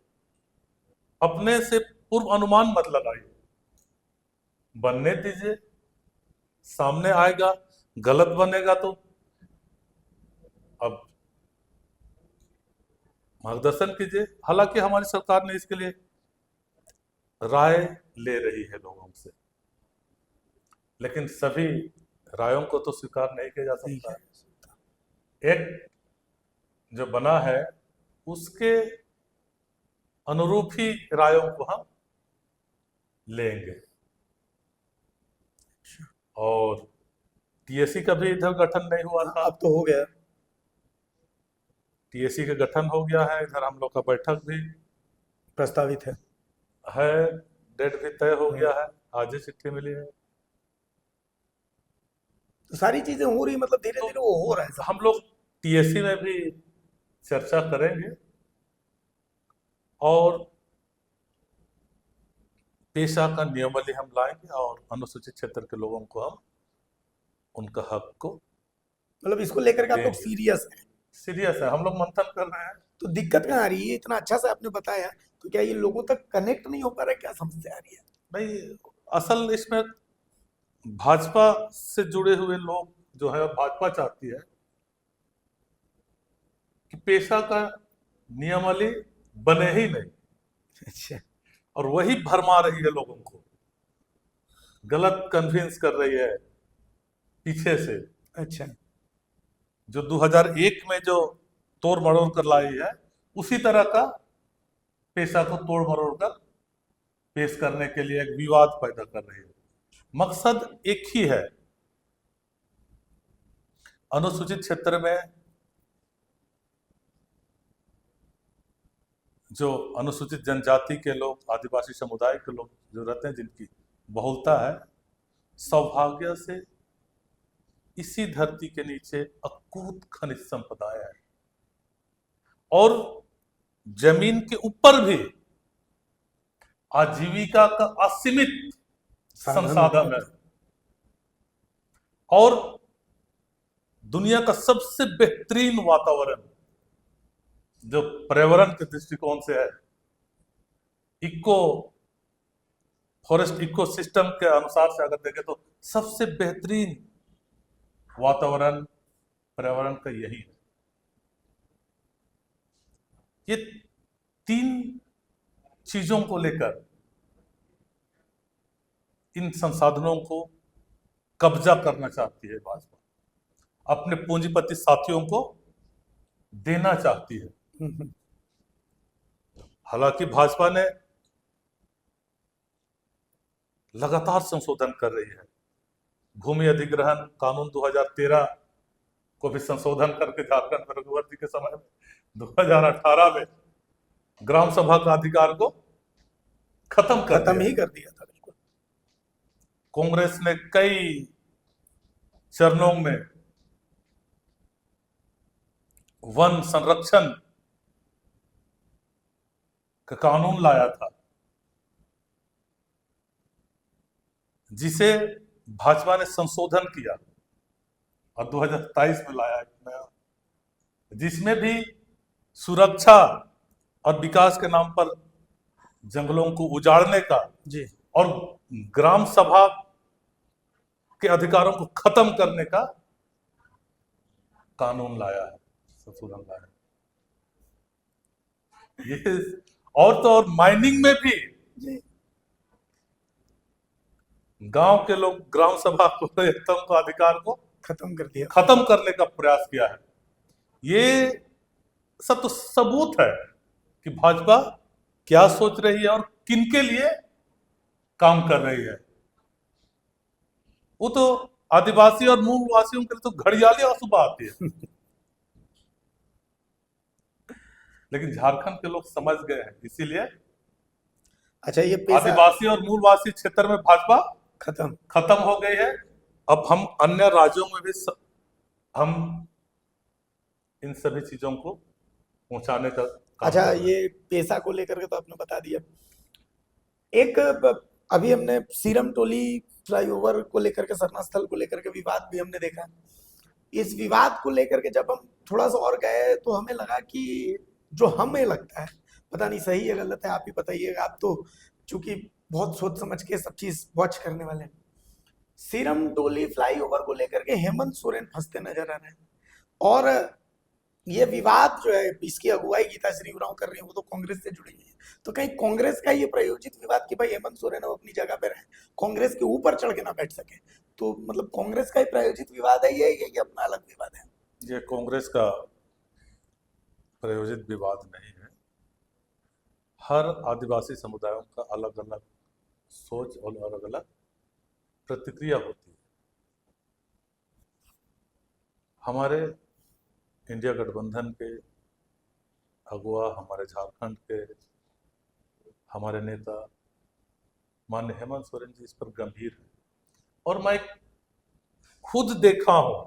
अपने से पूर्व अनुमान मत लगाइए, बनने दीजिए, सामने आएगा, गलत बनेगा तो अब मार्गदर्शन कीजिए। हालांकि हमारी सरकार ने इसके लिए राय ले रही है लोगों से, लेकिन सभी रायों को तो स्वीकार नहीं किया जा सकता। एक जो बना है उसके अनुरूप ही रायों को हम लेंगे। और टीएससी का भी इधर गठन नहीं हुआ था, अब तो हो गया, टीएससी का गठन हो गया है। इधर हम लोग का बैठक भी प्रस्तावित है, डेट भी तय हो गया है, आज ही चिट्ठी मिली है। तो सारी चीजें हो रही, मतलब धीरे धीरे वो हो रहा है। हम लोग टीएससी में भी चर्चा करेंगे और पेशा का नियमावली हम लाएंगे और अनुसूचित क्षेत्र के लोगों को हम उनका हक को, मतलब इसको लेकर के आप लोग सीरियस है, हम लोग मंथन कर रहे हैं। तो दिक्कत कहाँ आ रही है? इतना अच्छा से आपने बताया, तो क्या ये लोगों तक कनेक्ट नहीं हो पा रहा है? क्या समस्या आ रही है? नहीं, असल इसमें भाजपा से जुड़े हुए लोग जो है, भाजपा चाहती है कि पेशा का नियमावली बने ही नहीं। अच्छा। और वही भरमा रही है लोगों को, गलत कन्विंस कर रही है पीछे से। अच्छा। जो 2001 में जो तोड़ मरोड़ कर लाई है, उसी तरह का पेशा को तोड़ मरोड़ कर पेश करने के लिए एक विवाद पैदा कर रही है। मकसद एक ही है, अनुसूचित क्षेत्र में जो अनुसूचित जनजाति के लोग, आदिवासी समुदाय के लोग जो रहते हैं, जिनकी बहुलता है, सौभाग्य से इसी धरती के नीचे अकूत खनिज संपदाएं हैं और जमीन के ऊपर भी आजीविका का असीमित संसाधन है और दुनिया का सबसे बेहतरीन वातावरण जो पर्यावरण के दृष्टिकोण से है, फॉरेस्ट इकोसिस्टम के अनुसार से अगर देखें तो सबसे बेहतरीन वातावरण पर्यावरण का यही है। ये तीन चीजों को लेकर इन संसाधनों को कब्जा करना चाहती है भाजपा, अपने पूंजीपति साथियों को देना चाहती है। हालांकि भाजपा ने लगातार संशोधन कर रही है। भूमि अधिग्रहण कानून 2013 को भी संशोधन करके झारखंड रघुवंशी के समय में 2018 में ग्राम सभा का अधिकार को खत्म ही कर दिया था। बिल्कुल। कांग्रेस ने कई चरणों में वन संरक्षण का कानून लाया था, जिसे भाजपा ने संशोधन किया और 2023 में लाया एक नया, जिसमें भी सुरक्षा और विकास के नाम पर जंगलों को उजाड़ने का जी और ग्राम सभा के अधिकारों को खत्म करने का कानून लाया है, संशोधन लाया है। ये और तो और माइनिंग में भी जी। गांव के लोग ग्राम सभा को, एकदम का अधिकार को खत्म कर दिया। खत्म करने का प्रयास किया है। ये सब तो सबूत है कि भाजपा क्या सोच रही है और किनके लिए काम कर रही है। वो तो आदिवासी और मूलवासियों के लिए तो घड़ियाली आंसू बहाती है। लेकिन झारखंड के लोग समझ गए हैं, इसीलिए अच्छा, ये पैसा आदिवासी और मूलवासी क्षेत्र में भाजपा खत्म। खत्म हो गई है। अब हम अन्य राज्यों में भी हम इन सभी चीजों को पहुंचाने का काम अच्छा, कर रहे हैं। ये पैसा को लेकर के तो आपने बता दिया। एक अभी हमने सीरम टोली फ्लाईओवर को लेकर के, सरना स्थल को लेकर के विवाद भी हमने देखा। इस विवाद को लेकर के जब हम थोड़ा सा और गए तो हमें लगा कि जो हमें लगता है, पता नहीं सही है गलत है, आप ही बताइएगा, आप तो चूंकि बहुत सोच समझ के सब चीज वॉच करने वाले हैं। सीरम टोली फ्लाईओवर को लेकर के हेमंत सोरेन फंसते नजर आ रहे हैं, और ये विवाद जो है, इसकी अगुवाई गीता श्री उरांव कर रही है, वो तो कांग्रेस से जुड़ी हुई है। तो कहीं कांग्रेस का ये प्रायोजित विवाद कि भाई हेमंत सोरेन अब अपनी जगह पे रहे, कांग्रेस के ऊपर चढ़ के ना बैठ सके, तो मतलब कांग्रेस का ही प्रायोजित विवाद है ये अपना अलग विवाद है? ये कांग्रेस का प्रायोजित विवाद नहीं है। हर आदिवासी समुदायों का अलग अलग सोच और अलग अलग प्रतिक्रिया होती है। हमारे इंडिया गठबंधन के अगुआ, हमारे झारखंड के हमारे नेता माननीय हेमंत सोरेन जी इस पर गंभीर है, और मैं खुद देखा हूं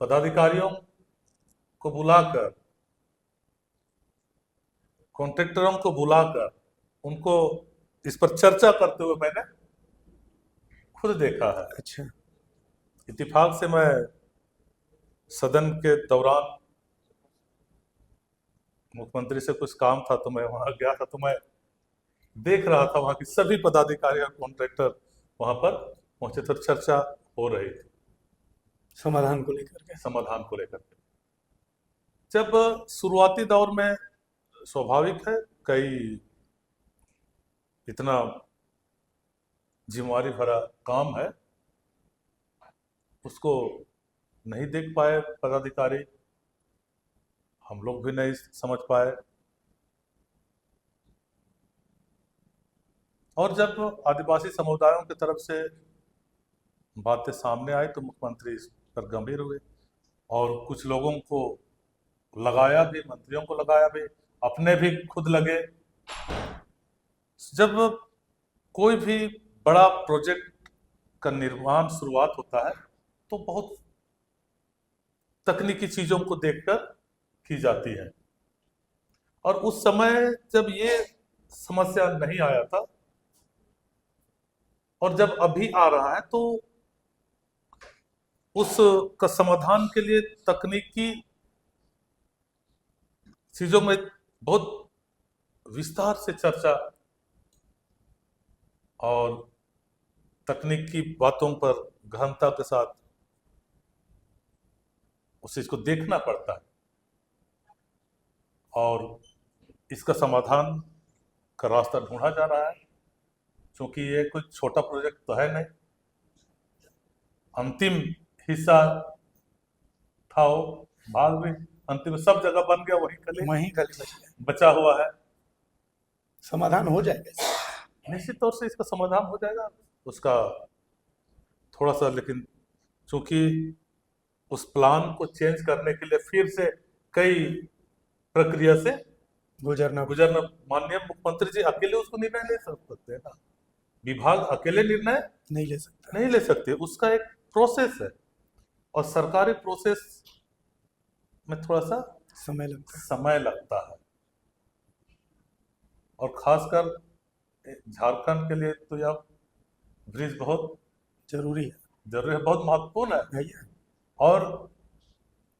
पदाधिकारियों को बुलाकर, कॉन्ट्रैक्टरों को बुलाकर उनको इस पर चर्चा करते हुए मैंने खुद देखा है। अच्छा। इत्तेफाक से मैं सदन के दौरान मुख्यमंत्री से कुछ काम था तो मैं वहां गया था, तो मैं देख रहा था वहां की सभी पदाधिकारी और कॉन्ट्रैक्टर वहां पर पहुंचे थे, चर्चा हो रही थी समाधान को लेकर के। समाधान को लेकर के। जब शुरुआती दौर में स्वाभाविक है, कई इतना जिम्मेवारी भरा काम है, उसको नहीं देख पाए पदाधिकारी, हम लोग भी नहीं समझ पाए। और जब आदिवासी समुदायों की तरफ से बातें सामने आई तो मुख्यमंत्री इस पर गंभीर हुए और कुछ लोगों को लगाया भी, मंत्रियों को लगाया भी, अपने भी खुद लगे। जब कोई भी बड़ा प्रोजेक्ट का निर्माण शुरुआत होता है तो बहुत तकनीकी चीजों को देखकर की जाती है, और उस समय जब ये समस्या नहीं आया था और जब अभी आ रहा है तो उस का समाधान के लिए तकनीकी चीजों में बहुत विस्तार से चर्चा और तकनीकी बातों पर गहनता के साथ उस चीज को देखना पड़ता है, और इसका समाधान का रास्ता ढूंढा जा रहा है। क्योंकि ये कोई छोटा प्रोजेक्ट तो है नहीं, अंतिम हिस्सा था वो भाग भी, अंतिम सब जगह बन गया, वही गली बचा हुआ है। समाधान हो जाएगा, निश्चित तौर से इसका समाधान हो जाएगा उसका थोड़ा सा, लेकिन चूंकि उस प्लान को चेंज करने के लिए फिर से कई प्रक्रिया से गुजरना। माननीय मुख्यमंत्री जी अकेले उसको निर्णय ले सकते हैं ना, विभाग अकेले निर्णय नहीं ले सकते, उसका एक प्रोसेस है, और सरकारी प्रोसेस में थोड़ा सा समय लगता है। और खासकर झारखंड के लिए तो यह ब्रिज बहुत जरूरी है, बहुत महत्वपूर्ण है, और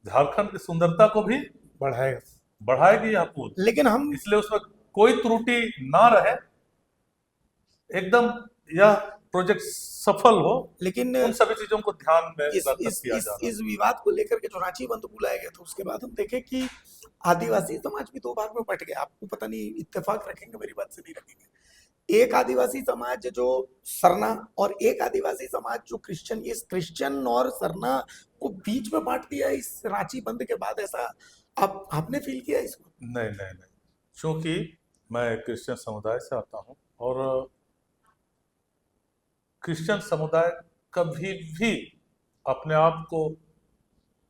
झारखंड की सुंदरता को भी बढ़ाएगी यह पुल। लेकिन हम इसलिए उसमें कोई त्रुटि ना रहे, एकदम यह प्रोजेक्ट सफल हो, लेकिन उन सभी चीजों को ध्यान में इस रखकर इस किया इस जा रहा है। इस विवाद को लेकर के जो रांची बंद बुलाया गया था, उसके बाद हम देखे कि आदिवासी समाज भी दो भाग में बट गया। आपको पता नहीं इत्तेफाक रखेंगे मेरी बात से नहीं रखेंगे। एक आदिवासी समाज जो सरना और एक आदिवासी समाज जो क्रिश्चियन, इस क्रिश्चियन और सरना को बीच में बांट दिया इस रांची बंद के बाद, ऐसा आपने फील किया इसको? नहीं नहीं नहीं, क्योंकि मैं क्रिश्चियन समुदाय से आता हूँ और क्रिश्चियन समुदाय कभी भी अपने आप को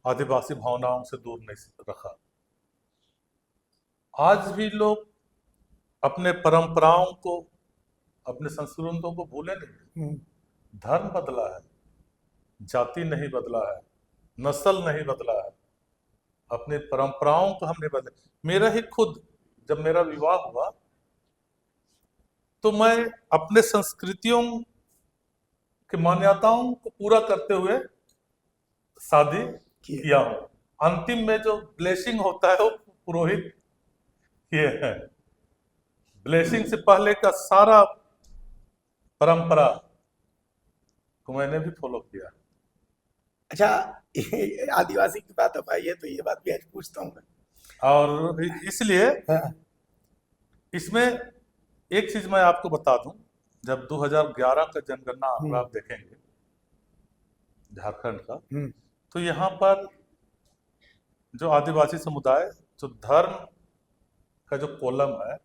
आदिवासी भावनाओं से दूर नहीं रखा। आज भी लोग अपने परंपराओं को, अपने संस्कृतियों को भूले नहीं। धर्म बदला है, जाति नहीं बदला है, नस्ल नहीं बदला है, अपनी परंपराओं को हम नहीं बदले। मेरा ही खुद जब मेरा विवाह हुआ तो मैं अपने संस्कृतियों की मान्यताओं को पूरा करते हुए शादी किया हूँ। अंतिम में जो ब्लेसिंग होता है वो पुरोहित किए हैं। ब्लेसिंग से पहले का सारा परंपरा को मैंने भी फॉलो किया। अच्छा, आदिवासी की बात अब आई है तो ये बात भी आज पूछता हूँ मैं। और इसलिए हाँ। इसमें एक चीज मैं आपको बता दूं, जब 2011 का जनगणना आंकड़ा आप देखेंगे झारखंड का, तो यहाँ पर जो आदिवासी समुदाय, जो धर्म का जो कॉलम है,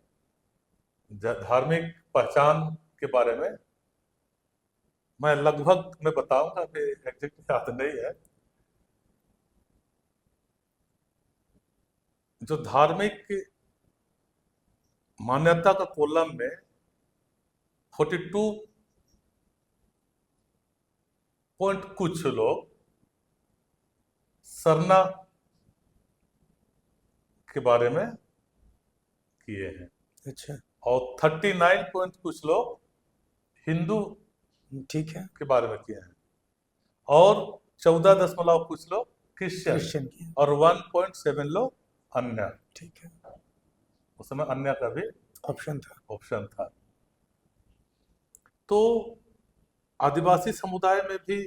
धार्मिक पहचान के बारे में मैं लगभग मैं बताऊंगा, अभी एग्जैक्ट याद नहीं है, जो धार्मिक मान्यता का कॉलम में 42 पॉइंट कुछ लोग सरना के बारे में किए हैं। अच्छा। और 39 पॉइंट कुछ लोग हिंदू ठीक है के बारे में किए हैं, और 14 कुछ लोग क्रिश्चियन किए। और 1.7 लोग अन्य। ठीक है, उस समय अन्य का भी ऑप्शन था। तो आदिवासी समुदाय में भी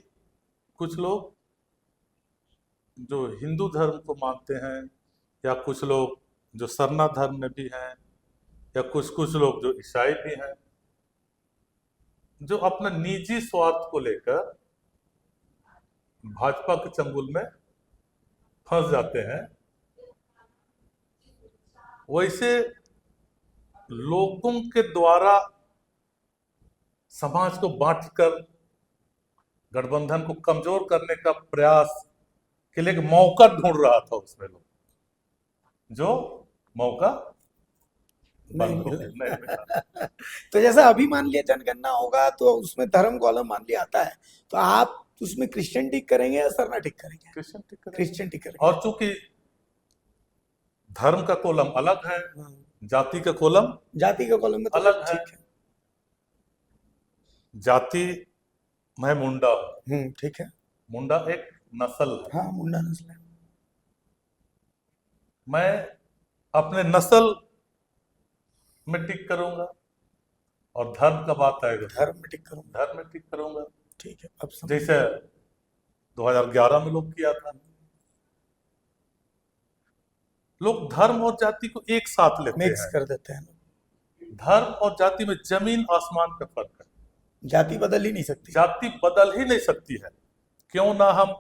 कुछ लोग जो हिंदू धर्म को मानते हैं, या कुछ लोग जो सरना धर्म में भी हैं, या कुछ लोग जो ईसाई भी हैं, जो अपना निजी स्वार्थ को लेकर भाजपा के चंगुल में फंस जाते हैं। वैसे लोगों के द्वारा समाज को बांटकर गठबंधन को कमजोर करने का प्रयास के लिए एक मौका ढूंढ रहा था उसमें लोग, जो मौका नहीं मिला। तो जैसा अभी मान लिया जनगणना होगा तो उसमें धर्म कॉलम मान लिया आता है, तो आप उसमें क्रिश्चियन टिक करेंगे या सरना टिक करेंगे? क्रिश्चियन टिक करेंगे। और चूंकि धर्म का कॉलम अलग है, जाति का कॉलम में तो अलग है। जाति, मैं मुंडा हूं। ठीक है। मुंडा एक नस्ल है। हाँ, मुंडा नस्ल है। मैं अपने नस्ल में टिक करूंगा, और धर्म का बात आएगा धर्म में टिक करूंगा। ठीक है, अब जैसे 2011 में लोग किया था। लोग धर्म और जाति को एक साथ लेते हैं, मिक्स कर देते हैं। धर्म और जाति में जमीन आसमान का फर्क है। जाति बदल ही नहीं सकती। जाति बदल ही नहीं सकती है। क्यों ना हम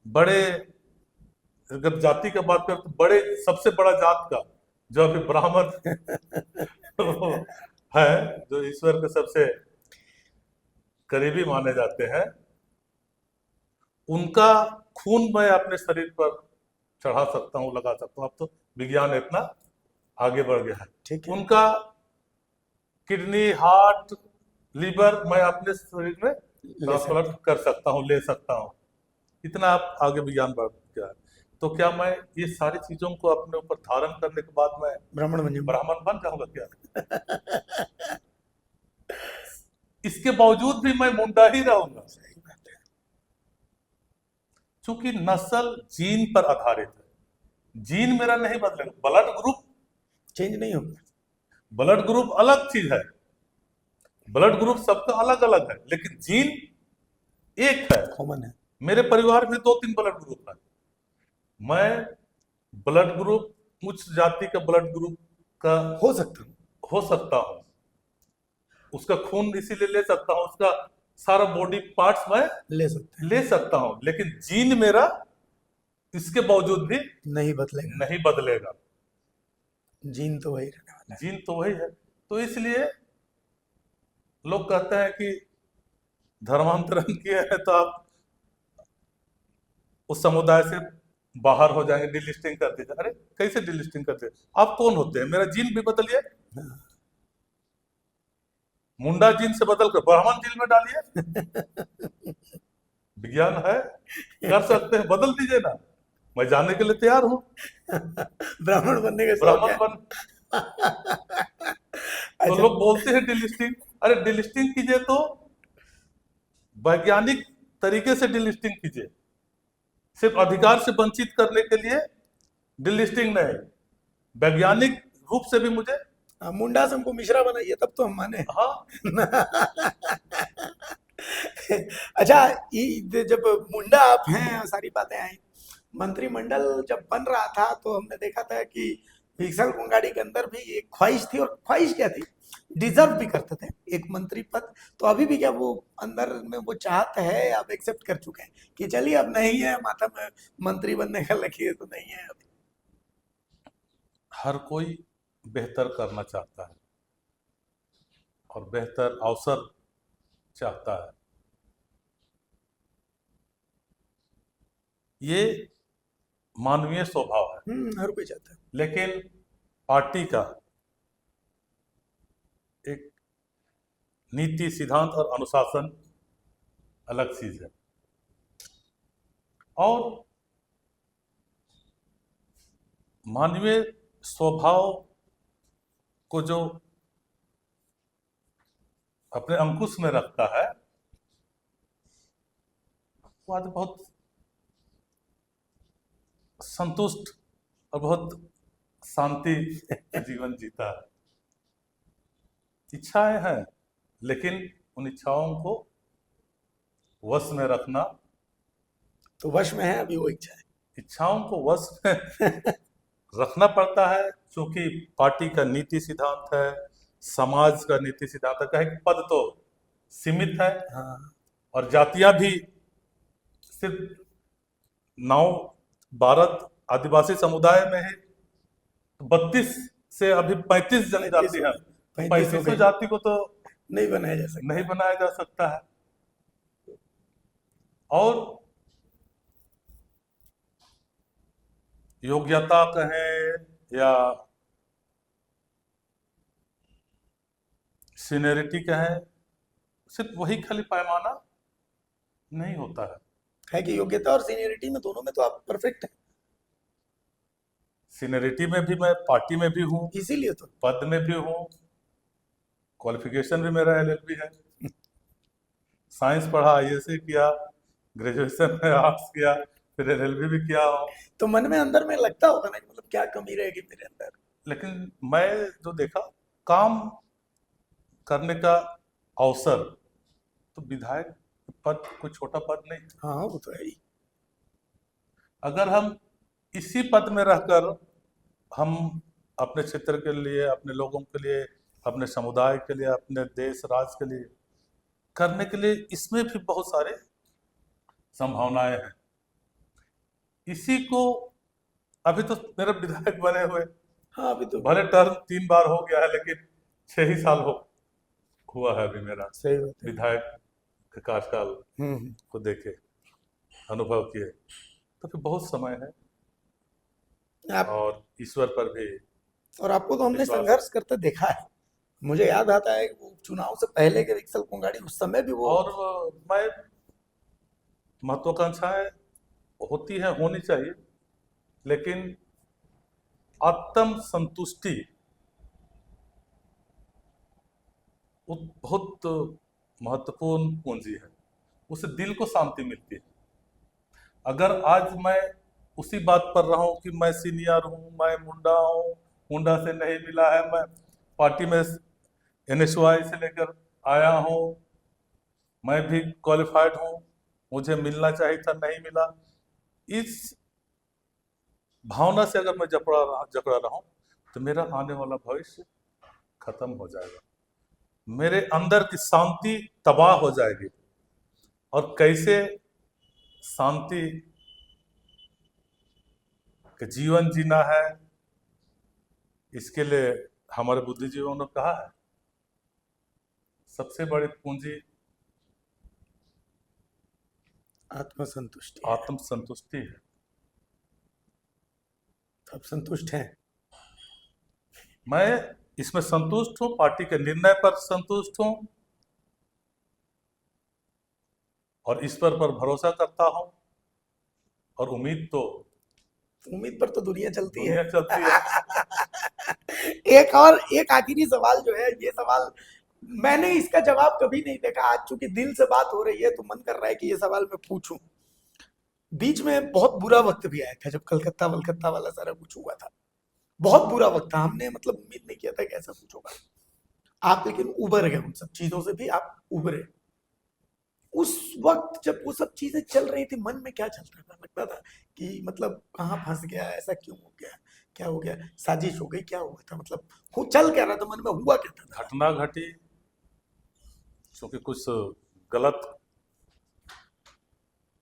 बड़े, अगर जाति का बात करें तो बड़े, सबसे बड़ा जात का जो अभी ब्राह्मण है, जो ईश्वर के सबसे करीबी माने जाते हैं, उनका खून मैं अपने शरीर पर चढ़ा सकता हूँ, लगा सकता हूँ। अब तो विज्ञान इतना आगे बढ़ गया है। ठीक है। उनका किडनी, हार्ट, लीवर मैं अपने शरीर में ट्रांसप्लांट कर सकता हूँ, ले सकता हूँ। इतना आप आगे विज्ञान बढ़ गया है। तो क्या मैं ये सारी चीजों को अपने ऊपर धारण करने के बाद मैं ब्राह्मण बन जाऊंगा क्या? इसके बावजूद भी मैं मुंडा ही रहूंगा। सही बात है। चूंकि नस्ल जीन पर आधारित है, जीन मेरा नहीं बदलेगा, ब्लड ग्रुप चेंज नहीं होगा। ब्लड ग्रुप अलग चीज है। ब्लड ग्रुप सबका अलग अलग है, लेकिन जीन एक है। कॉमन है। मेरे परिवार में 2-3 ब्लड ग्रुप है। मैं ब्लड ग्रुप, उच्च जाति का ब्लड ग्रुप का हो सकता हूँ, उसका खून इसीलिए ले सकता हूँ, उसका सारा बॉडी पार्ट्स मैं ले सकते हूँ, लेकिन जीन मेरा इसके बावजूद भी नहीं बदलेगा। जीन तो वही रहने वाला है। जीन तो वही है। तो इसलिए लोग कहते हैं कि धर्मांतरण किए हैं तो आप उस समुदाय से बाहर हो जाएंगे, डिलिस्टिंग कर दीजिए। अरे कैसे डिलिस्टिंग करते हैं? आप कौन होते हैं? मेरा जीन भी बदलिए, मुंडा जीन से बदल कर ब्राह्मण जीन में डालिए। विज्ञान है, कर सकते हैं, बदल दीजिए ना, मैं जानने के लिए तैयार हूँ। ब्राह्मण बनने के ब्राह्मण बन तो लोग बोलते हैं डिलिस्टिंग। अरे डिलिस्टिंग कीजिए तो वैज्ञानिक तरीके से डिलिस्टिंग कीजिए, सिर्फ अधिकार से वंचित करने के लिए डिलिस्टिंग नहीं, वैज्ञानिक रूप से भी मुझे मुंडा से हमको मिश्रा बनाइए तब तो हम माने। हाँ। अच्छा, जब मुंडा आप हैं, सारी बातें आई, मंत्रिमंडल जब बन रहा था तो हमने देखा था कि विक्सल कोंगाड़ी के अंदर भी एक ख्वाहिश थी, और ख्वाहिश क्या थी, डिजर्व भी करते थे एक मंत्री पद। तो अभी भी क्या वो अंदर में वो चाहत है, आप एक्सेप्ट कर चुके हैं कि चलिए अब नहीं है माथा में मंत्री बनने का लकीर तो नहीं है अभी? हर कोई बेहतर करना चाहता है और बेहतर अवसर चाहता है, ये मानवीय स्वभाव है। हर कोई चाहता है। लेकिन पार्टी का एक नीति, सिद्धांत और अनुशासन अलग चीज है, और मानवीय स्वभाव को जो अपने अंकुश में रखता है वो आज बहुत संतुष्ट और बहुत शांति जीवन जीता है। इच्छाएं हैं, लेकिन उन इच्छाओं को वश में रखना, तो वश में है अभी वो इच्छाओं को वश में रखना पड़ता है, क्योंकि पार्टी का नीति सिद्धांत है, समाज का नीति सिद्धांत है। कहे कि पद तो सीमित है, हाँ। और जातियां भी सिर्फ 9 12 आदिवासी समुदाय में है, 32 से अभी 35 जनजाति है। 35 जाति को तो नहीं बनाया जा सकता है। और योग्यता कहें या सीनियरिटी कहें, सिर्फ वही खाली पैमाना नहीं होता है कि योग्यता और सीनियरिटी में, दोनों में तो आप परफेक्ट हैं। सीनियरिटी में भी मैं पार्टी में भी हूँ, इसीलिए तो पद में भी हूँ, क्वालिफिकेशन भी मेरा LLB है, साइंस पढ़ा, ISC किया, ग्रेजुएशन में आर्ट्स किया, फिर LLB भी किया हूँ। तो मन में अंदर में लगता होगा ना, मतलब क्या कमी रहेगी मेरे अंदर। लेकिन मैं जो देखा, काम करने का अवसर, तो विधायक पद कोई छोटा पद नहीं। हाँ वो तो है ही। अगर हम इसी पद में रहकर हम अपने क्षेत्र के लिए, अपने लोगों के लिए, अपने समुदाय के लिए, अपने देश राज्य के लिए करने के लिए, इसमें भी बहुत सारे संभावनाएं हैं। इसी को अभी तो मेरा विधायक बने हुए, हाँ अभी तो भले टर्म 3 बार हो गया है, लेकिन 6 ही साल हुआ है अभी मेरा विधायक का कार्यकाल को देखे, अनुभव किए, तो फिर बहुत समय है। और ईश्वर पर भी, और आपको तो हमने संघर्ष करते देखा है। मुझे याद आता है वो चुनाव से पहले के विक्सल कोंगाड़ी, उस समय भी वो, और मैं महत्वाकांक्षाएं होती है, होनी चाहिए, लेकिन आत्म संतुष्टि बहुत महत्वपूर्ण पूंजी है, उससे दिल को शांति मिलती है। अगर आज मैं उसी बात पर रहा हूं कि मैं सीनियर हूं, मैं मुंडा हूं, मुंडा से नहीं मिला है, मैं पार्टी में NSY से लेकर आया हूँ, मैं भी क्वालिफाइड हूँ, मुझे मिलना चाहिए था, नहीं मिला। इस भावना से अगर मैं जकड़ा रहा हूँ तो मेरा आने वाला भविष्य खत्म हो जाएगा, मेरे अंदर की शांति तबाह हो जाएगी। और कैसे शांति के जीवन जीना है, इसके लिए हमारे बुद्धिजीवियों ने कहा है सबसे बड़ी पूंजी आत्मसंतुष्टि है। आत्म संतुष्टि है। आप संतुष्ट हैं? मैं इसमें संतुष्ट हूँ, पार्टी के निर्णय पर संतुष्ट हूँ और ईश्वर पर भरोसा करता हूँ। और उम्मीद पर तो दुनिया चलती है। दुनिया चलती है। एक आखिरी सवाल जो है, ये सवाल मैंने इसका जवाब कभी नहीं देखा, आज चूंकि दिल से बात हो रही है तो मन कर रहा है कि ये सवाल मैं पूछूं। बीच में बहुत बुरा वक्त भी आया था जब कलकत्ता वलकत्ता वाला सारा कुछ हुआ था, बहुत बुरा वक्त था। हमने मतलब उम्मीद नहीं किया था कि ऐसा कुछ होगा। आप लेकिन उबर गए, उन सब चीजों से भी आप उबरे। उस वक्त जब वो सब चीजें चल रही थी, मन में क्या चल रहा था? लगता था कि मतलब कहाँ फंस गया, ऐसा क्यों हो गया, क्या हो गया, साजिश हो गई, क्या हुआ था? मतलब चल क्या रहा था मन में, हुआ क्या था? घटना घटी, क्योंकि कुछ गलत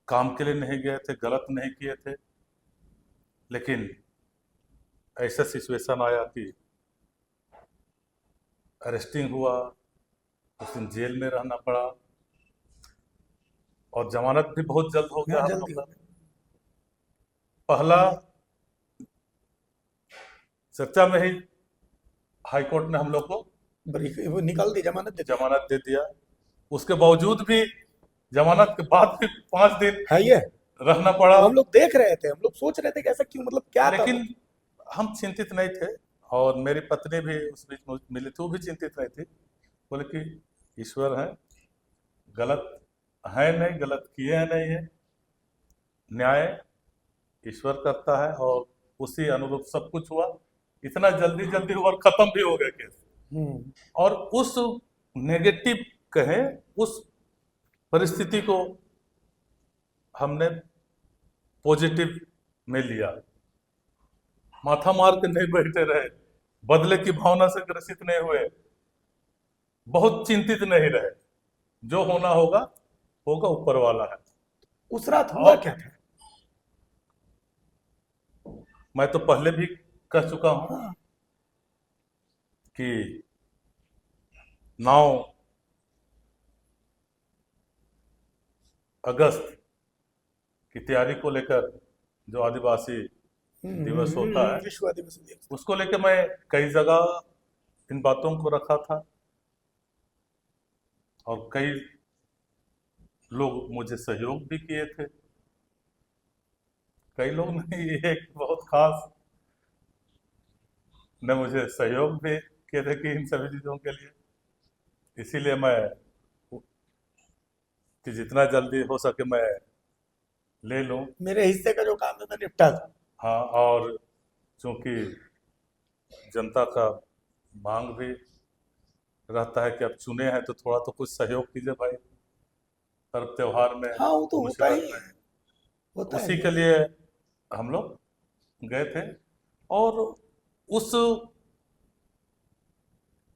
काम के लिए नहीं गए थे, गलत नहीं किए थे, लेकिन ऐसा सिचुएशन आया कि अरेस्टिंग हुआ, उस दिन जेल में रहना पड़ा और जमानत भी बहुत जल्द हो गया हाँ, हम जल्दी लोग हो का। गया। पहला चर्चा में ही हाई कोर्ट ने हम लोग को वो निकाल दी, जमानत दे दी। जमानत दे दिया। उसके बावजूद भी जमानत के बाद भी 5 दिन है ये, रहना पड़ा। वो हम लोग देख रहे थे, हम लोग सोच रहे थे कि ऐसा क्यों, मतलब क्या था वो? लेकिन हम चिंतित नहीं थे और मेरी पत्नी भी उस बीच मिली थी, वो भी चिंतित नहीं थी। बोले कि ईश्वर है, गलत है नहीं, गलत किए हैं नहीं है, न्याय ईश्वर करता है। और उसी अनुरूप सब कुछ हुआ, इतना जल्दी जल्दी हुआ और खत्म भी हो गया केस। हम्म। और उस नेगेटिव कहें उस परिस्थिति को हमने पॉजिटिव में लिया, माथा मार के नहीं बैठे रहे, बदले की भावना से ग्रसित नहीं हुए, बहुत चिंतित नहीं रहे। जो होना होगा होगा, ऊपर वाला है। उस रात हुआ और क्या था? मैं तो पहले भी कह चुका हूं हाँ। कि 9 अगस्त की तैयारी को लेकर जो आदिवासी दिवस होता है, विश्व आदिवासी दिवस। उसको लेकर मैं कई जगह इन बातों को रखा था और कई लोग मुझे सहयोग भी किए थे। कई लोग नहीं, एक बहुत खास ने मुझे सहयोग भी किए थे कि इन सभी चीज़ों के लिए। इसीलिए मैं कि जितना जल्दी हो सके मैं ले लूं। मेरे हिस्से का जो काम है मैं निपटा दूं। हाँ, और चूंकि जनता का मांग भी रहता है कि अब चुने हैं तो थोड़ा तो कुछ सहयोग कीजिए भाई, पर्व त्योहार में, हाँ, वो तो होता ही मुसीबत है, में। होता है उसी के ये। लिए हम लोग गए थे। और उस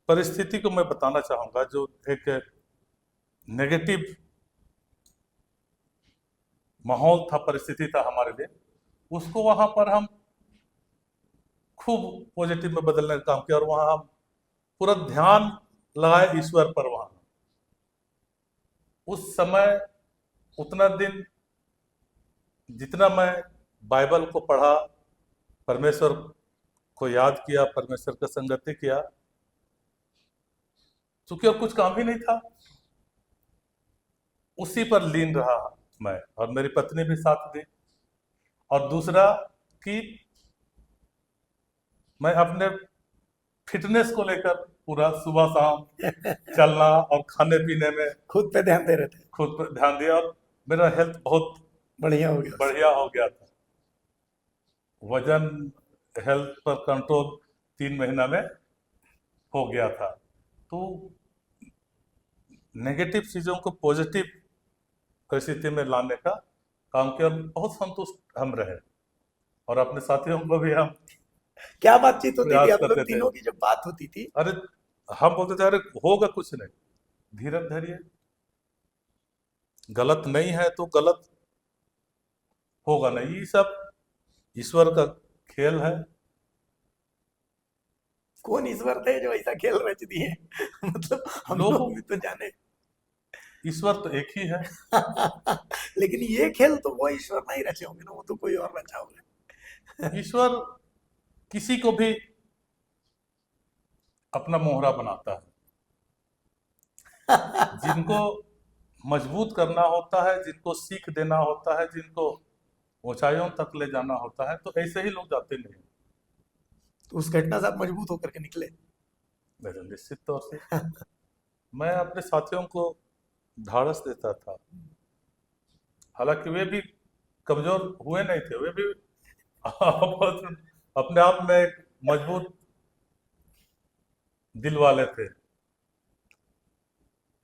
परिस्थिति को मैं बताना चाहूंगा, जो एक नेगेटिव माहौल था, परिस्थिति था हमारे लिए, उसको वहां पर हम खूब पॉजिटिव में बदलने का काम किया और वहां हम पूरा ध्यान लगाए ईश्वर पर। वहां उस समय उतना दिन जितना मैं बाइबल को पढ़ा, परमेश्वर को याद किया, परमेश्वर का संगति किया, चूंकि और कुछ काम ही नहीं था, उसी पर लीन रहा मैं, और मेरी पत्नी भी साथ दी। और दूसरा कि मैं अपने फिटनेस को लेकर पूरा सुबह शाम चलना और खाने पीने में खुद पे ध्यान दे रहे थे। खुद पर ध्यान दिया और मेरा हेल्थ बहुत बढ़िया हो गया उससे। बढ़िया हो गया था। वजन, हेल्थ पर कंट्रोल 3 महीना में हो गया था। तो नेगेटिव चीज़ों को पॉजिटिव परिस्थिति में लाने का काम किया, और बहुत संतुष्ट हम रहे, और अपने साथियों को भी हम क्या बातचीत होती थी प्रयास आप लोग करते थे। तीनों की जब बात होती थी? अरे हम बोलते थे, अरे होगा कुछ नहीं, धीरज धरिए, गलत नहीं है तो गलत होगा नहीं, ये सब ईश्वर का खेल है। कौन ईश्वर थे जो ऐसा खेल रच दिए? मतलब हम लोग लोग भी तो जाने। ईश्वर तो एक ही है। लेकिन ये खेल तो वो ईश्वर नहीं रचे होंगे ना, वो तो कोई और रचा होगा। ईश्वर किसी को भी अपना मोहरा बनाता है, जिनको मजबूत करना होता है, जिनको सीख देना होता है, जिनको ऊंचाइयों तक ले जाना होता है, तो ऐसे ही लोग जाते नहीं। तो उस घटना से आप मजबूत होकर के निकले? मेरे निश्चित तौर से मैं अपने साथियों को ढाढ़स देता था, हालांकि वे भी कमजोर हुए नहीं थे, वे भी अपने आप में एक मजबूत दिल वाले थे,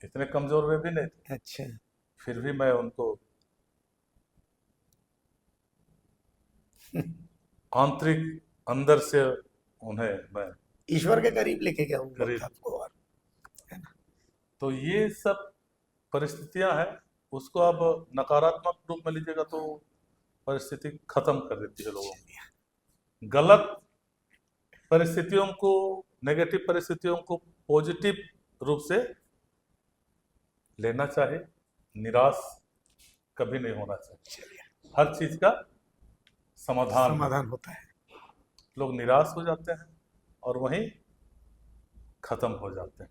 इतने कमजोर वे भी नहीं थे, अच्छा। फिर भी मैं उनको आंतरिक अंदर से उन्हें मैं ईश्वर के करीब लेके गया हूँ करीब। आपको, और है ना? तो ये सब परिस्थितियां हैं, उसको आप नकारात्मक रूप में लीजिएगा तो परिस्थिति खत्म कर देती है लोगों की। गलत परिस्थितियों को, नेगेटिव परिस्थितियों को पॉजिटिव रूप से लेना चाहिए, निराश कभी नहीं होना चाहिए। चलिए, हर चीज का समाधान समाधान होता है। लोग निराश हो जाते हैं और वहीं खत्म हो जाते हैं।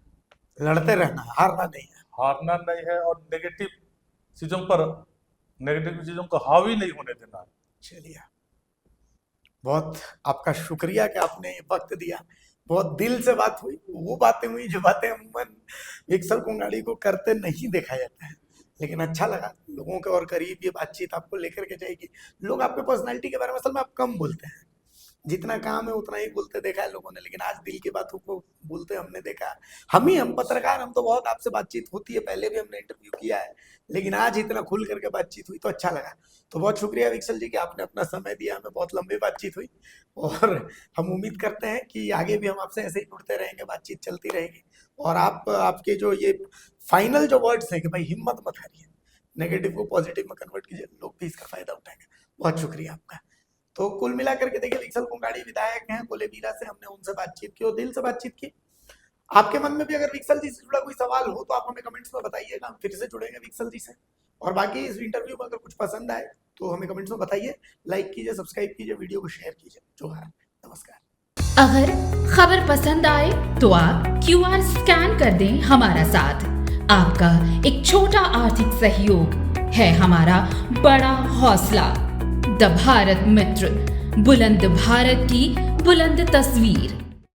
लड़ते रहना, हारना नहीं है। हारना नहीं है, और नेगेटिव चीजों को हावी नहीं होने देना है। चलिए, बहुत आपका शुक्रिया कि आपने ये वक्त दिया, बहुत दिल से बात हुई, वो बातें हुई जो बातें अमूमन विक्सल कुंगाड़ी को करते नहीं देखा जाता है, लेकिन अच्छा लगा लोगों के और करीब ये बातचीत आपको लेकर के जाएगी। लोग आपके पर्सनालिटी के बारे में असल में आप कम बोलते हैं, जितना काम है उतना ही बोलते देखा है लोगों ने, लेकिन आज दिल की बातों को बोलते हमने देखा। हम पत्रकार, हम तो बहुत आपसे बातचीत होती है, पहले भी हमने इंटरव्यू किया है, लेकिन आज इतना खुल करके बातचीत हुई तो अच्छा लगा। तो बहुत शुक्रिया विक्सल जी कि आपने अपना समय दिया, हमें बहुत लंबी बातचीत हुई, और हम उम्मीद करते हैं कि आगे भी हम आपसे ऐसे ही जुड़ते रहेंगे, बातचीत चलती रहेगी। और आपके जो ये फाइनल जो वर्ड्स हैं कि भाई हिम्मत मत हारिए, नेगेटिव को पॉजिटिव में कन्वर्ट कीजिए, लोग भी इसका फायदा उठाएंगे। बहुत शुक्रिया आपका। तो कुल मिलाकर के देखिए, विक्सल कुंगाड़ी विधायक हैं कोलेबीरा से, हमने उनसे बातचीत की और दिल से बातचीत की। आपके मन में भी अगर विक्सल जी से जुड़ा कोई सवाल हो तो आप हमें कमेंट्स में बताइएगा, हम फिर से जुड़ेंगे विक्सल जी से। और बाकी इस इंटरव्यू में अगर कुछ पसंद आए तो हमें कमेंट्स में बताइए, लाइक कीजिए, सब्सक्राइब कीजिए, वीडियो को शेयर कीजिए। जोहार, नमस्कार। अगर खबर पसंद आए तो आप QR स्कैन कर दें हमारा साथ। आपका एक छोटा आर्थिक सहयोग है हमारा बड़ा हौसला। द भारत मित्र, बुलंद भारत की बुलंद तस्वीर।